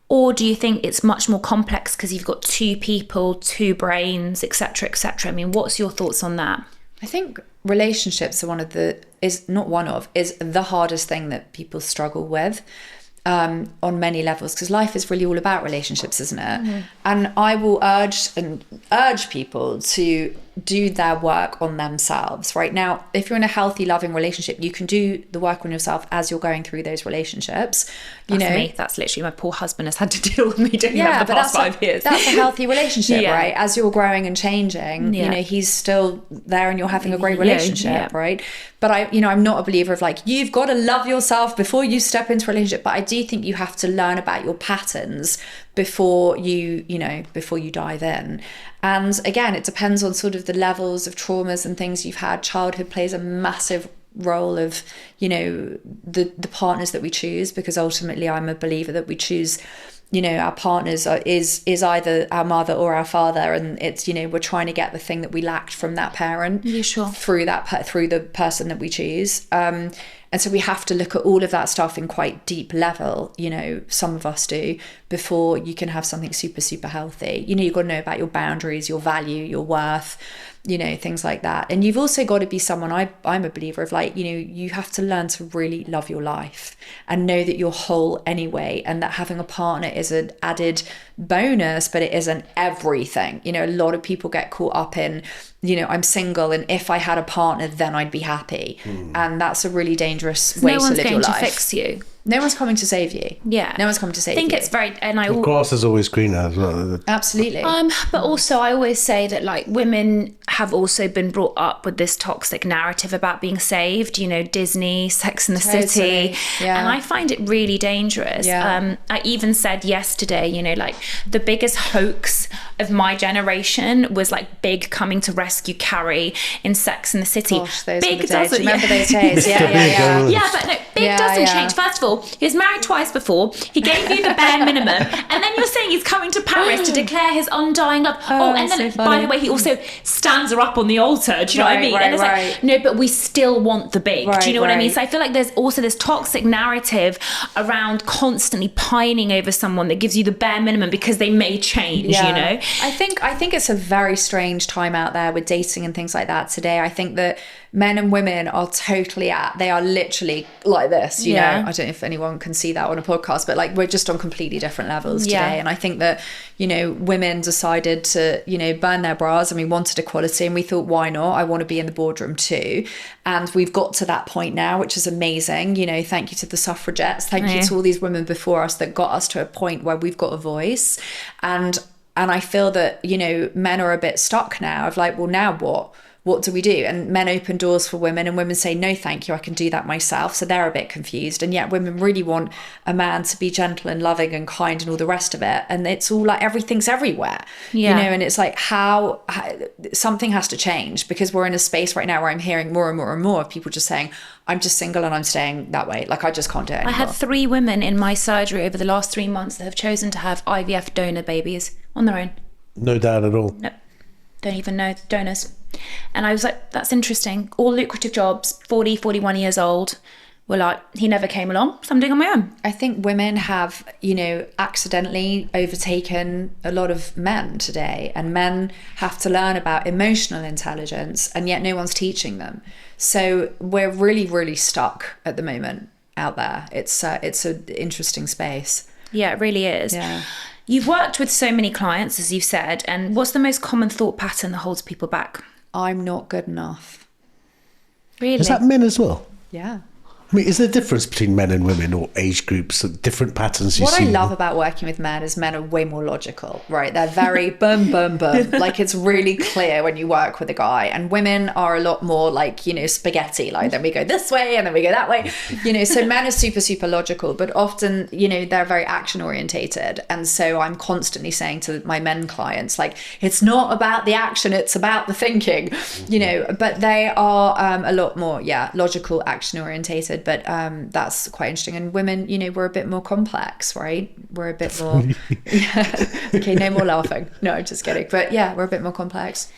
Or do you think it's much more complex because you've got two people, two brains, etc., etc.? I mean, what's your thoughts on that? I think relationships are is the hardest thing that people struggle with on many levels, because life is really all about relationships, isn't it? And I will urge people to do their work on themselves. Right now, if you're in a healthy, loving relationship, you can do the work on yourself as you're going through those relationships. That's me. That's literally, my poor husband has had to deal with me doing that for the past 5 years. That's a healthy relationship, right? As you're growing and changing, he's still there and you're having a great relationship, right? But I'm not a believer of like, you've got to love yourself before you step into a relationship. But I do think you have to learn about your patterns before you dive in. And again, it depends on sort of the levels of traumas and things you've had. Childhood plays a massive role of, the partners that we choose, because ultimately I'm a believer that we choose, our partners is either our mother or our father, and it's, we're trying to get the thing that we lacked from that parent through the person that we choose. And so we have to look at all of that stuff in quite deep level, some of us do, before you can have something super, super healthy. You've got to know about your boundaries, your value, your worth, things like that. And you've also got to be someone, I'm a believer of like, you have to learn to really love your life and know that you're whole anyway, and that having a partner is an added bonus, but it isn't everything. A lot of people get caught up in, I'm single, and if I had a partner, then I'd be happy. And that's a really dangerous way to live your life. No one's going to fix you. No one's coming to save you. Yeah. No one's coming to save you. I think it's very... The grass is always greener as well. Absolutely. But also I always say that like women have also been brought up with this toxic narrative about being saved, Disney, Sex and the City. Yeah. And I find it really dangerous. Yeah. I even said yesterday, like the biggest hoax of my generation was like Big coming to rescue Carrie in Sex and the City. Gosh, those Big were the days. Do you remember those days? Yeah. Yeah, but no, Big doesn't change. First of all, he was married twice before. He gave you the bare minimum, and then you're saying he's coming to Paris to declare his undying love. And then, by the way, he also stands her up on the altar. Do you know what I mean? And it's like, no, but we still want the Big. Do you know what I mean? So I feel like there's also this toxic narrative around constantly pining over someone that gives you the bare minimum because they may change. I think it's a very strange time out there with dating and things like that today. I think that men and women are they are literally like this, I don't know if anyone can see that on a podcast, but like we're just on completely different levels today. And I think that, women decided to, burn their bras, and we wanted equality, and we thought, why not? I want to be in the boardroom too. And we've got to that point now, which is amazing. Thank you to the suffragettes. Thank you to all these women before us that got us to a point where we've got a voice. And I feel that, men are a bit stuck now of like, well, now what? What do we do? And men open doors for women, and women say, no, thank you, I can do that myself. So they're a bit confused. And yet women really want a man to be gentle and loving and kind and all the rest of it. And it's all like everything's everywhere, and it's like how something has to change, because we're in a space right now where I'm hearing more and more and more of people just saying, I'm just single and I'm staying that way. Like, I just can't do it anymore. I had 3 women in my surgery over the last 3 months that have chosen to have IVF donor babies on their own. No doubt at all. No, don't even know donors. And I was like, that's interesting. All lucrative jobs, 40, 41 years old. Were like, he never came along, so I'm doing on my own. I think women have, accidentally overtaken a lot of men today, and men have to learn about emotional intelligence, and yet no one's teaching them. So we're really, really stuck at the moment out there. It's an interesting space. Yeah, it really is. Yeah. You've worked with so many clients, as you've said, and what's the most common thought pattern that holds people back? I'm not good enough. Really? Is that men as well? Yeah. I mean, is there a difference between men and women, or age groups, different patterns you see? What I love about working with men is men are way more logical, right? They're very boom, boom, boom. Like, it's really clear when you work with a guy. And women are a lot more like, spaghetti. Like, then we go this way and then we go that way. So men are super, super logical. But often, they're very action orientated. And so I'm constantly saying to my men clients, like, it's not about the action, it's about the thinking, But they are a lot more, logical, action orientated. related, but that's quite interesting. And women, you know, we're a bit more complex, right? We're a bit more, yeah. Okay, no more laughing. No, I'm just kidding. But yeah, we're a bit more complex.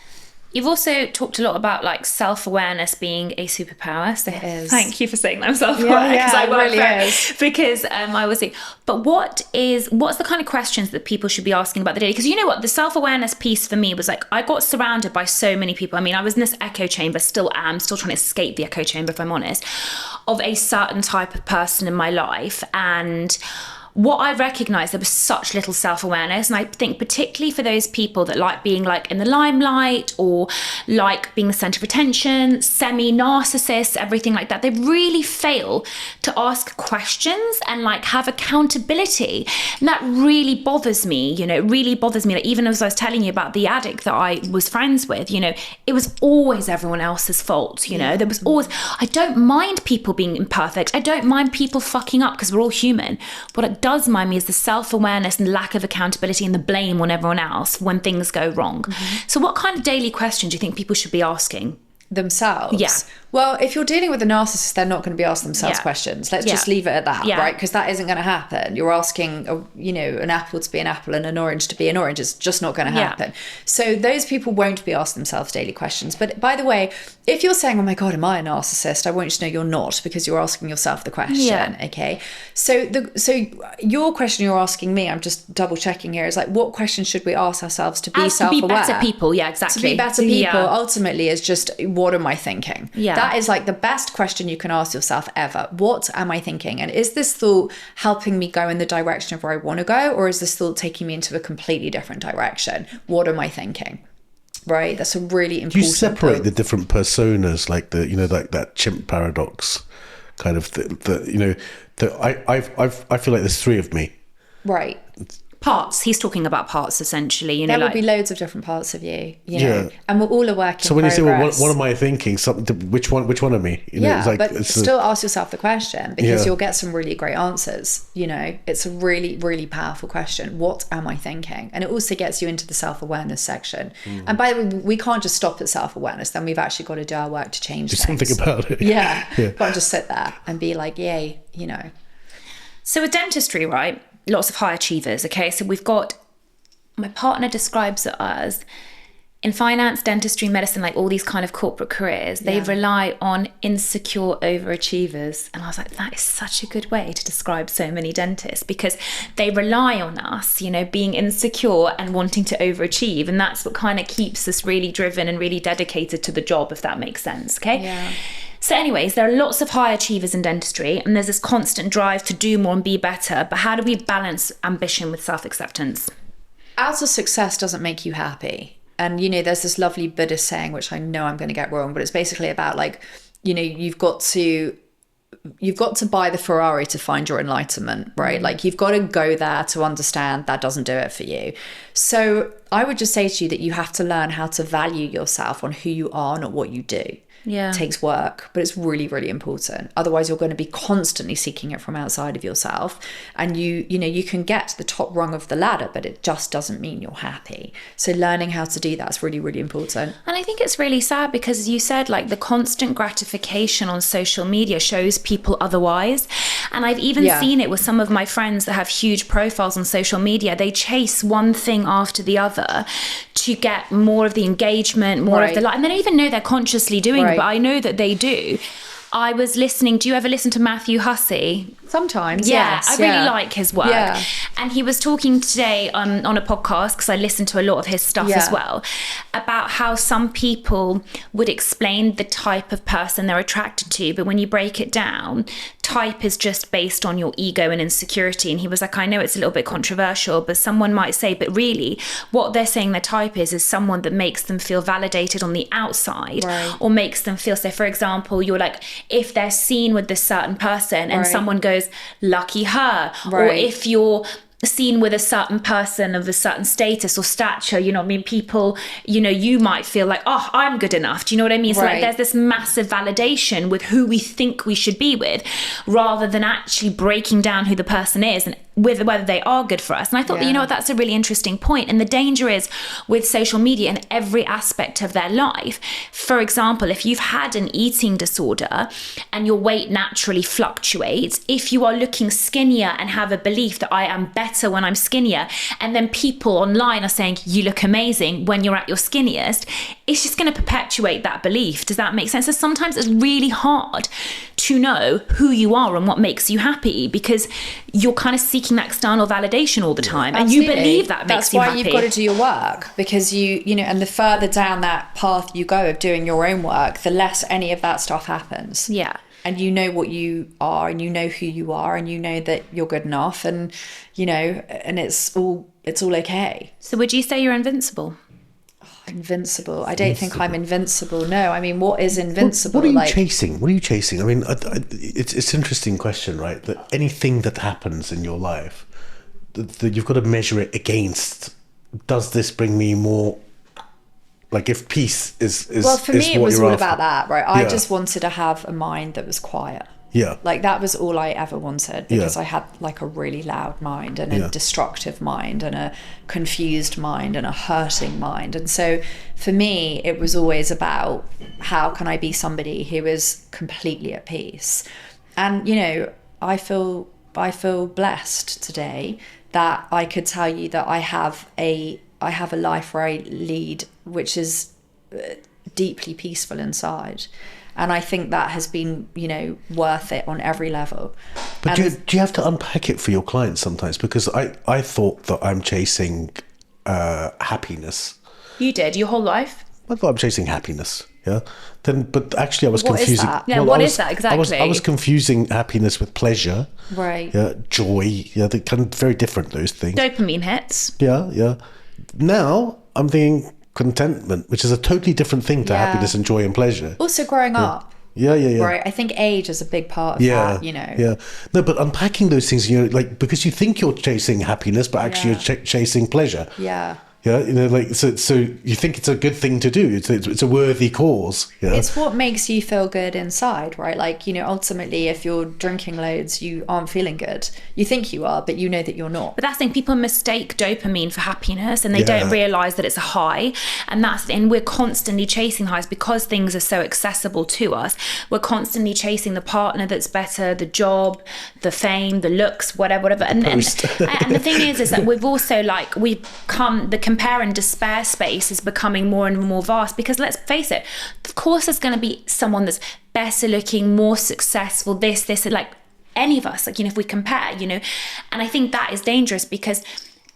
You've also talked a lot about like self-awareness being a superpower. So thank you for saying that I'm self-aware, because I work really is. Because I was saying, but what's the kind of questions that people should be asking about the daily? Because you know what, the self-awareness piece for me was like, I got surrounded by so many people. I mean, I was in this echo chamber, still am, still trying to escape the echo chamber, if I'm honest, of a certain type of person in my life. And what I recognised, there was such little self-awareness. And I think particularly for those people that like being like in the limelight or like being the centre of attention, semi-narcissists, everything like that, they really fail to ask questions and like have accountability. And that really bothers me, you know, it really bothers me. Like even as I was telling you about the addict that I was friends with, you know, it was always everyone else's fault, you know, there was always, I don't mind people being imperfect. I don't mind people fucking up because we're all human. What it does mind me is the self-awareness and lack of accountability and the blame on everyone else when things go wrong. So what kind of daily questions do you think people should be asking themselves? Yeah. Well, if you're dealing with a narcissist, they're not going to be asking themselves questions. Let's just leave it at that, right? Because that isn't going to happen. You're asking, you know, an apple to be an apple and an orange to be an orange. It's just not going to happen. So those people won't be asking themselves daily questions. But by the way, if you're saying, oh my God, am I a narcissist? I want you to know you're not, because you're asking yourself the question, okay? So your question you're asking me, I'm just double checking here, is like, what question should we ask ourselves to be self-aware? To be better people, exactly. To be better people, ultimately, is just, what am I thinking? That is like the best question you can ask yourself ever. What am I thinking? And is this thought helping me go in the direction of where I want to go? Or is this thought taking me into a completely different direction? What am I thinking? Right? That's a really important Do you separate point. the different personas, like the, you know, like that chimp paradox kind of, you know, I feel like there's three of me. Right. Parts. He's talking about parts, essentially. You know, there will be loads of different parts of you, you know, and we're all a work in So when progress. you say, well, what am I thinking? Something. Which one of me? You know, it's like, but still ask yourself the question, because you'll get some really great answers. You know, it's a really, really powerful question. What am I thinking? And it also gets you into the self-awareness section. And by the way, we can't just stop at self-awareness. Then we've actually got to do our work to change do things. something about it. Can't just sit there and be like, yay, you know. So with dentistry, right? Lots of high achievers. Okay, so we've got, my partner describes it as, in finance, dentistry, medicine, like all these kind of corporate careers, they rely on insecure overachievers. And I was like, that is such a good way to describe so many dentists, because they rely on us, you know, being insecure and wanting to overachieve. And that's what kind of keeps us really driven and really dedicated to the job, if that makes sense. Okay. Yeah. So anyways, there are lots of high achievers in dentistry, and there's this constant drive to do more and be better. But how do we balance ambition with self-acceptance? Outer success doesn't make you happy. And, you know, there's this lovely Buddhist saying, which I know I'm going to get wrong, but it's basically about like, you know, you've got to buy the Ferrari to find your enlightenment, right? Like you've got to go there to understand that doesn't do it for you. So I would just say to you that you have to learn how to value yourself on who you are, not what you do. It takes work, but it's really, really important. Otherwise, you're going to be constantly seeking it from outside of yourself. And you know, you can get to the top rung of the ladder, but it just doesn't mean you're happy. So learning how to do that's really, really important. And I think it's really sad because you said like the constant gratification on social media shows people otherwise. And I've even seen it with some of my friends that have huge profiles on social media. They chase one thing after the other to get more of the engagement, more of the like, and they don't even know they're consciously doing it, but I know that they do. I was listening, do you ever listen to Matthew Hussey? Sometimes, yes. I really like his work. And he was talking today on a podcast, because I listen to a lot of his stuff as well, about how some people would explain the type of person they're attracted to, but when you break it down, type is just based on your ego and insecurity. And he was like, I know it's a little bit controversial, but someone might say, but really what they're saying their type is someone that makes them feel validated on the outside, or makes them feel, so for example, you're like, if they're seen with this certain person and someone goes, lucky her, or if you're seen with a certain person of a certain status or stature, you know what I mean, people, you know, you might feel like, oh, I'm good enough, do you know what I mean? So like there's this massive validation with who we think we should be with, rather than actually breaking down who the person is and with whether they are good for us. And I thought, you know what, that's a really interesting point. And the danger is with social media in every aspect of their life. For example, if you've had an eating disorder and your weight naturally fluctuates, if you are looking skinnier and have a belief that I am better when I'm skinnier, and then people online are saying you look amazing when you're at your skinniest, it's just going to perpetuate that belief. Does that make sense? So sometimes it's really hard to know who you are and what makes you happy, because you're kind of seeking that external validation all the time. And Absolutely. you believe that makes you happy. That's why you've got to do your work, because you know, and the further down that path you go of doing your own work, the less any of that stuff happens. Yeah. And you know what you are, and you know who you are, and you know that you're good enough, and you know, and it's all okay. So would you say you're invincible? Invincible? I don't think I'm invincible. No, I mean, what is invincible? What are you chasing? What are you chasing? I mean, it's an interesting question, right? That anything that happens in your life, that you've got to measure it against. Does this bring me more? Like, if peace is well, for me, it was all after. about that, right? I just wanted to have a mind that was quiet. Yeah. Like, that was all I ever wanted, because I had like a really loud mind and a destructive mind and a confused mind and a hurting mind. And so for me, it was always about, how can I be somebody who is completely at peace? And, you know, I feel blessed today that I could tell you that I have a life where I lead, which is deeply peaceful inside. And I think that has been, you know, worth it on every level. But do you have to unpack it for your clients sometimes? Because I thought that I'm chasing happiness. You did your whole life? I thought I'm chasing happiness. Yeah. But actually, I was What is confusing. that? Yeah. What is that exactly? I was confusing happiness with pleasure. Right. Yeah. Joy. Yeah. They're kind of very different, those things. Dopamine hits. Yeah. Yeah. Now I'm thinking contentment, which is a totally different thing to happiness and joy and pleasure. Also growing up. Yeah. Right. I think age is a big part of that, you know. Yeah. No, but unpacking those things, you know, like, because you think you're chasing happiness, but actually you're chasing pleasure. Yeah. Yeah, you know, like, so you think it's a good thing to do. It's a worthy cause. Yeah? It's what makes you feel good inside, right? Like, you know, ultimately, if you're drinking loads, you aren't feeling good. You think you are, but you know that you're not. But that's the thing, people mistake dopamine for happiness, and they don't realise that it's a high. And we're constantly chasing highs because things are so accessible to us. We're constantly chasing the partner that's better, the job, the fame, the looks, whatever. And the thing is that we've also, like, the compare and despair space is becoming more and more vast, because let's face it, of course there's going to be someone that's better looking, more successful, this, like any of us, like, you know, if we compare, you know. And I think that is dangerous, because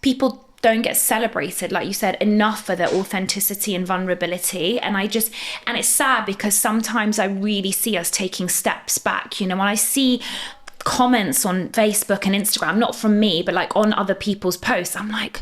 people don't get celebrated, like you said, enough for their authenticity and vulnerability. And it's sad, because sometimes I really see us taking steps back, you know. When I see comments on Facebook and Instagram, not from me, but like on other people's posts, I'm like,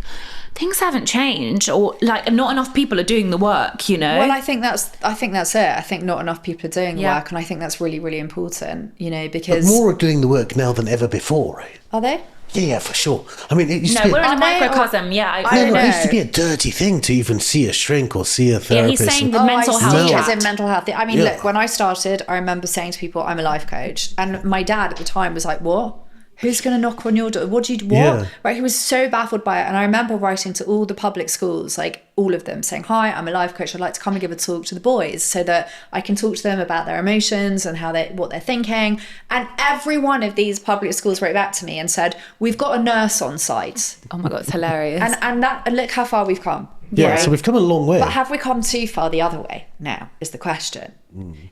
things haven't changed, or like not enough people are doing the work, you know. Well, I think that's it. I think not enough people are doing the work, and I think that's really, really important, you know, because but more are doing the work now than ever before, right? Are they? Yeah, for sure. I mean, it used to be we're in a microcosm. I don't know. It used to be a dirty thing to even see a shrink or see a therapist. Yeah, he's saying the mental health as in mental health. I mean, look, when I started, I remember saying to people, I'm a life coach. And my dad at the time was like, what? Who's going to knock on your door? What? Yeah. Right? He was so baffled by it. And I remember writing to all the public schools, like all of them, saying, hi, I'm a life coach. I'd like to come and give a talk to the boys so that I can talk to them about their emotions and what they're thinking. And every one of these public schools wrote back to me and said, we've got a nurse on site. Oh my God, it's hilarious. And look how far we've come. Yeah, right? so we've come a long way. But have we come too far the other way now, is the question.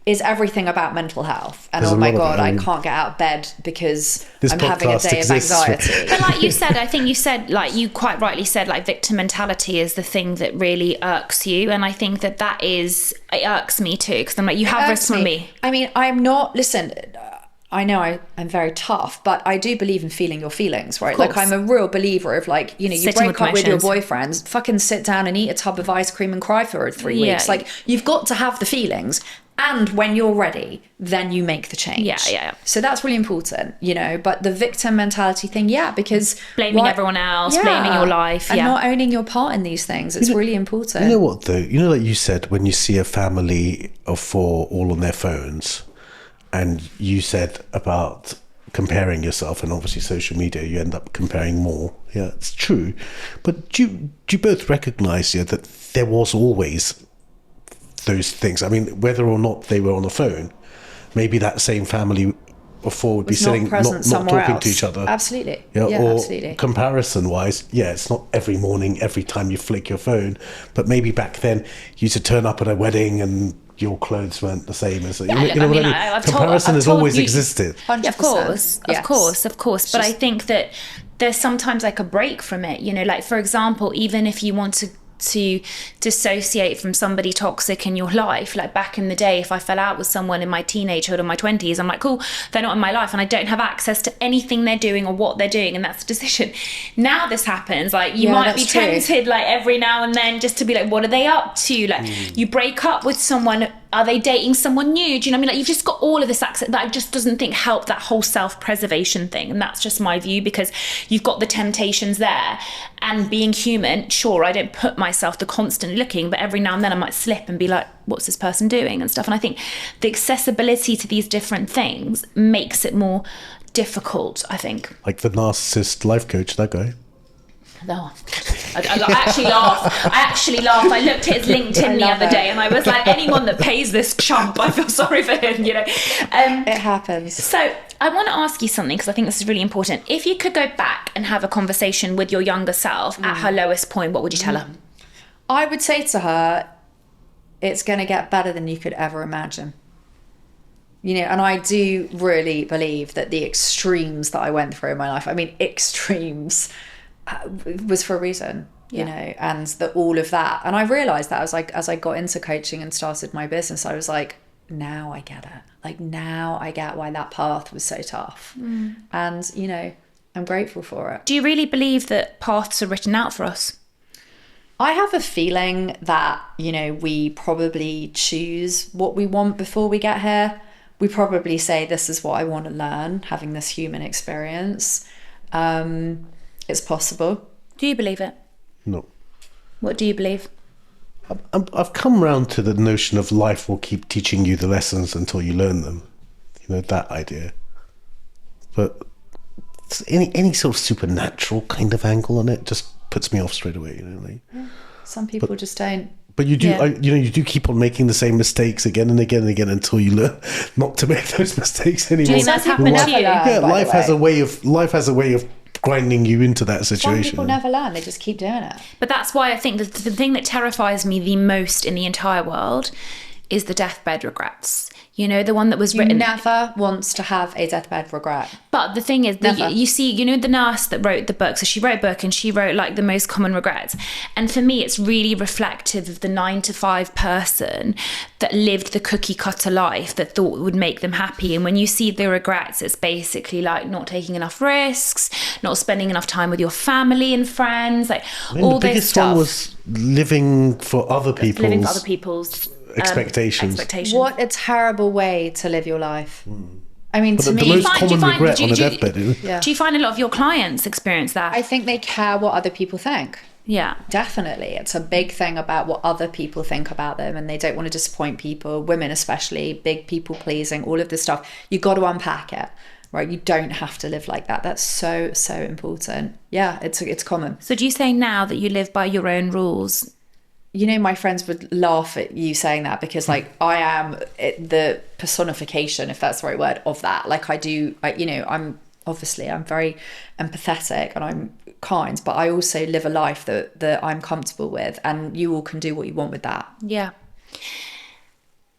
Is everything about mental health? And There's oh my a lot God, of it. I can't get out of bed because This I'm having a podcast day of exists for- anxiety. But like you said, I think you said, like you quite rightly said, like victim mentality is the thing that really irks you. And I think it irks me too, because I'm like, you have risk from me. I mean, I'm not, listen, I know I'm very tough, but I do believe in feeling your feelings, right? Like, I'm a real believer of, like, you know, you Sitting break with up with your emotions. boyfriend, fucking sit down and eat a tub of ice cream and cry for 3 weeks. Like, you've got to have the feelings. And when you're ready, then you make the change. Yeah. So that's really important, you know. But the victim mentality thing, because Blaming everyone else, blaming your life. And not owning your part in these things. It's really important. You know what, though? You know, like you said, when you see a family of 4 all on their phones, and you said about comparing yourself, and obviously social media, you end up comparing more. Yeah, it's true. But do you both recognise that there was always those things? I mean, whether or not they were on the phone, maybe that same family before would be sitting not talking to each other. Absolutely. Yeah, or absolutely. comparison wise, it's not every morning, every time you flick your phone, but maybe back then you used to turn up at a wedding and your clothes weren't the same as comparison has always existed. Yeah, of course. But I think that there's sometimes like a break from it, like for example, even if you want to dissociate from somebody toxic in your life, like back in the day, if I fell out with someone in my teenagehood or my 20s, I'm like, cool, they're not in my life and I don't have access to anything they're doing or what they're doing, and that's a decision. Now this happens, like you might be tempted like every now and then just to be like, what are they up to? Like you break up with someone, are they dating someone new? Do you know what I mean? Like you've just got all of this access that I just doesn't think help that whole self-preservation thing. And that's just my view, because you've got the temptations there, and being human, sure, I don't put myself to constantly looking, but every now and then I might slip and be like, what's this person doing and stuff. And I think the accessibility to these different things makes it more difficult, I think. Like the narcissist life coach, that guy. No, I actually laugh. I looked at his LinkedIn the other day and I was like, anyone that pays this chump, I feel sorry for him, It happens. So I want to ask you something, because I think this is really important. If you could go back and have a conversation with your younger self at her lowest point, what would you tell her? I would say to her, it's going to get better than you could ever imagine. And I do really believe that the extremes that I went through in my life, extremes, was for a reason, and that all of that. And I realized that as I got into coaching and started my business, I was like, now I get it. Like now I get why that path was so tough. And, I'm grateful for it. Do you really believe that paths are written out for us? I have a feeling that, we probably choose what we want before we get here. We probably say, this is what I want to learn, having this human experience. It's possible. Do you believe it? No. What do you believe? I've come round to the notion of life will keep teaching you the lessons until you learn them. That idea. But any sort of supernatural kind of angle on it just puts me off straight away. Some people just don't. But you do, you do keep on making the same mistakes again and again and again until you learn not to make those mistakes anymore. Do you think that's happened to you? Yeah, life has a way of grinding you into that situation. Some people never learn; they just keep doing it. But that's why I think that the thing that terrifies me the most in the entire world is the deathbed regrets. The one that was written. Never wants to have a deathbed regret. But the thing is, you see, the nurse that wrote the book. So she wrote a book and she wrote like the most common regrets. And for me, it's really reflective of the 9-to-5 person that lived the cookie cutter life that thought would make them happy. And when you see the regrets, it's basically like not taking enough risks, not spending enough time with your family and friends, like all this stuff. The biggest one was living for other people's expectations. What a terrible way to live your life. To me, the most common regret on a deathbed. Do you find a lot of your clients experience that? I think they care what other people think. Yeah, definitely. It's a big thing about what other people think about them, and they don't want to disappoint people, women especially, big people pleasing, all of this stuff. You got to unpack it. Right, you don't have to live like that. That's so important. Yeah, it's common. So do you say now that you live by your own rules? My friends would laugh at you saying that, because like I am the personification, if that's the right word, of that. Like I'm very empathetic and I'm kind, but I also live a life that I'm comfortable with, and you all can do what you want with that. Yeah.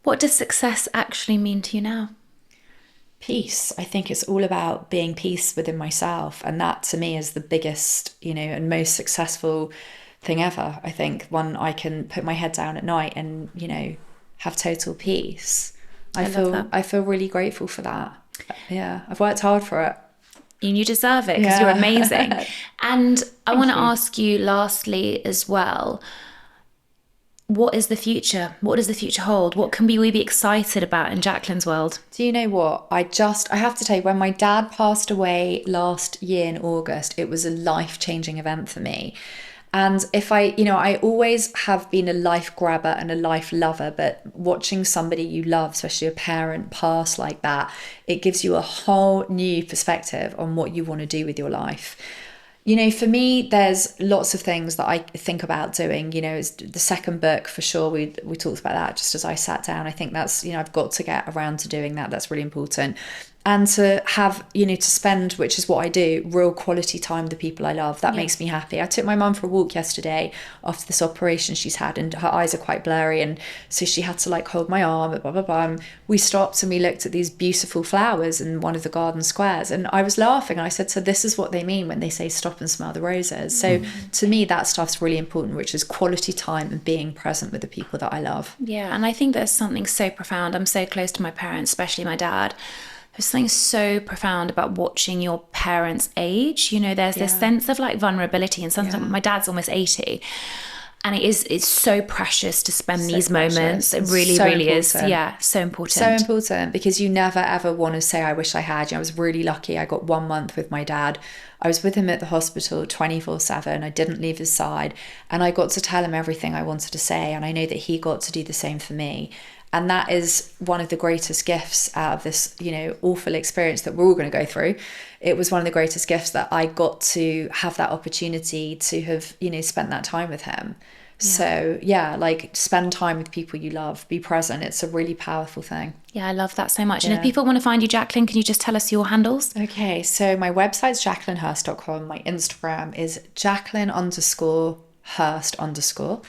What does success actually mean to you now? Peace. I think it's all about being peace within myself, and that to me is the biggest, and most successful thing ever. I think when I can put my head down at night and have total peace. I feel really grateful for that. Yeah, I've worked hard for it. And you deserve it, because you're amazing. And I want to ask you lastly as well, what is the future? What does the future hold? What can we be excited about in Jacqueline's world? Do you know what? I have to tell you, when my dad passed away last year in August, it was a life-changing event for me. And if I always have been a life grabber and a life lover, but watching somebody you love, especially a parent, pass like that, it gives you a whole new perspective on what you want to do with your life. For me, there's lots of things that I think about doing. It's the second book for sure. We talked about that just as I sat down. I think that's, I've got to get around to doing that. That's really important. And to have, to spend, which is what I do, real quality time with the people I love. That makes me happy. I took my mum for a walk yesterday after this operation she's had, and her eyes are quite blurry. And so she had to hold my arm, blah, blah, blah. And we stopped and we looked at these beautiful flowers in one of the garden squares. And I was laughing. And I said, so this is what they mean when they say stop and smell the roses. So to me, that stuff's really important, which is quality time and being present with the people that I love. Yeah. And I think there's something so profound. I'm so close to my parents, especially my dad. There's something so profound about watching your parents age. There's this sense of vulnerability, and sometimes my dad's almost 80, and it's so precious to spend these moments. It really, really is. Yeah, so important. So important, because you never ever want to say, I wish I had. I was really lucky. I got 1 month with my dad. I was with him at the hospital 24/7. I didn't leave his side, and I got to tell him everything I wanted to say, and I know that he got to do the same for me. And that is one of the greatest gifts out of this, awful experience that we're all going to go through. It was one of the greatest gifts that I got to have that opportunity to have, spent that time with him. Yeah. So spend time with people you love, be present. It's a really powerful thing. Yeah, I love that so much. And if people want to find you, Jacqueline, can you just tell us your handles? Okay, so my website's jacquelinehurst.com. My Instagram is Jacqueline_Hurst_.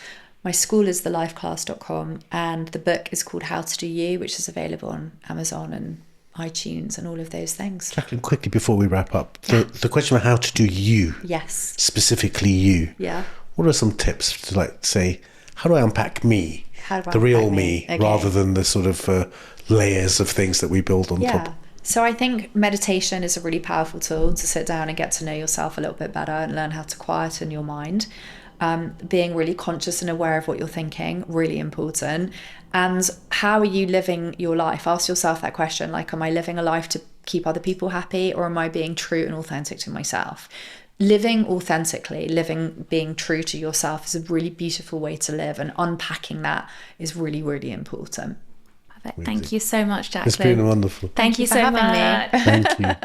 My school is thelifeclass.com, and the book is called How to Do You, which is available on Amazon and iTunes and all of those things. Jacqueline, quickly before we wrap up, the question of how to do you. Yes. Specifically you. Yeah. What are some tips to say, how do I unpack me? The real me, okay, rather than the sort of layers of things that we build on top? So I think meditation is a really powerful tool to sit down and get to know yourself a little bit better and learn how to quieten your mind. Being really conscious and aware of what you're thinking, really important. And how are you living your life? Ask yourself that question, am I living a life to keep other people happy, or am I being true and authentic to myself? Living authentically, being true to yourself is a really beautiful way to live, and unpacking that is really, really important. Perfect. Thank you so much, Jacqueline. It's been wonderful. Thank you so much. Thank you.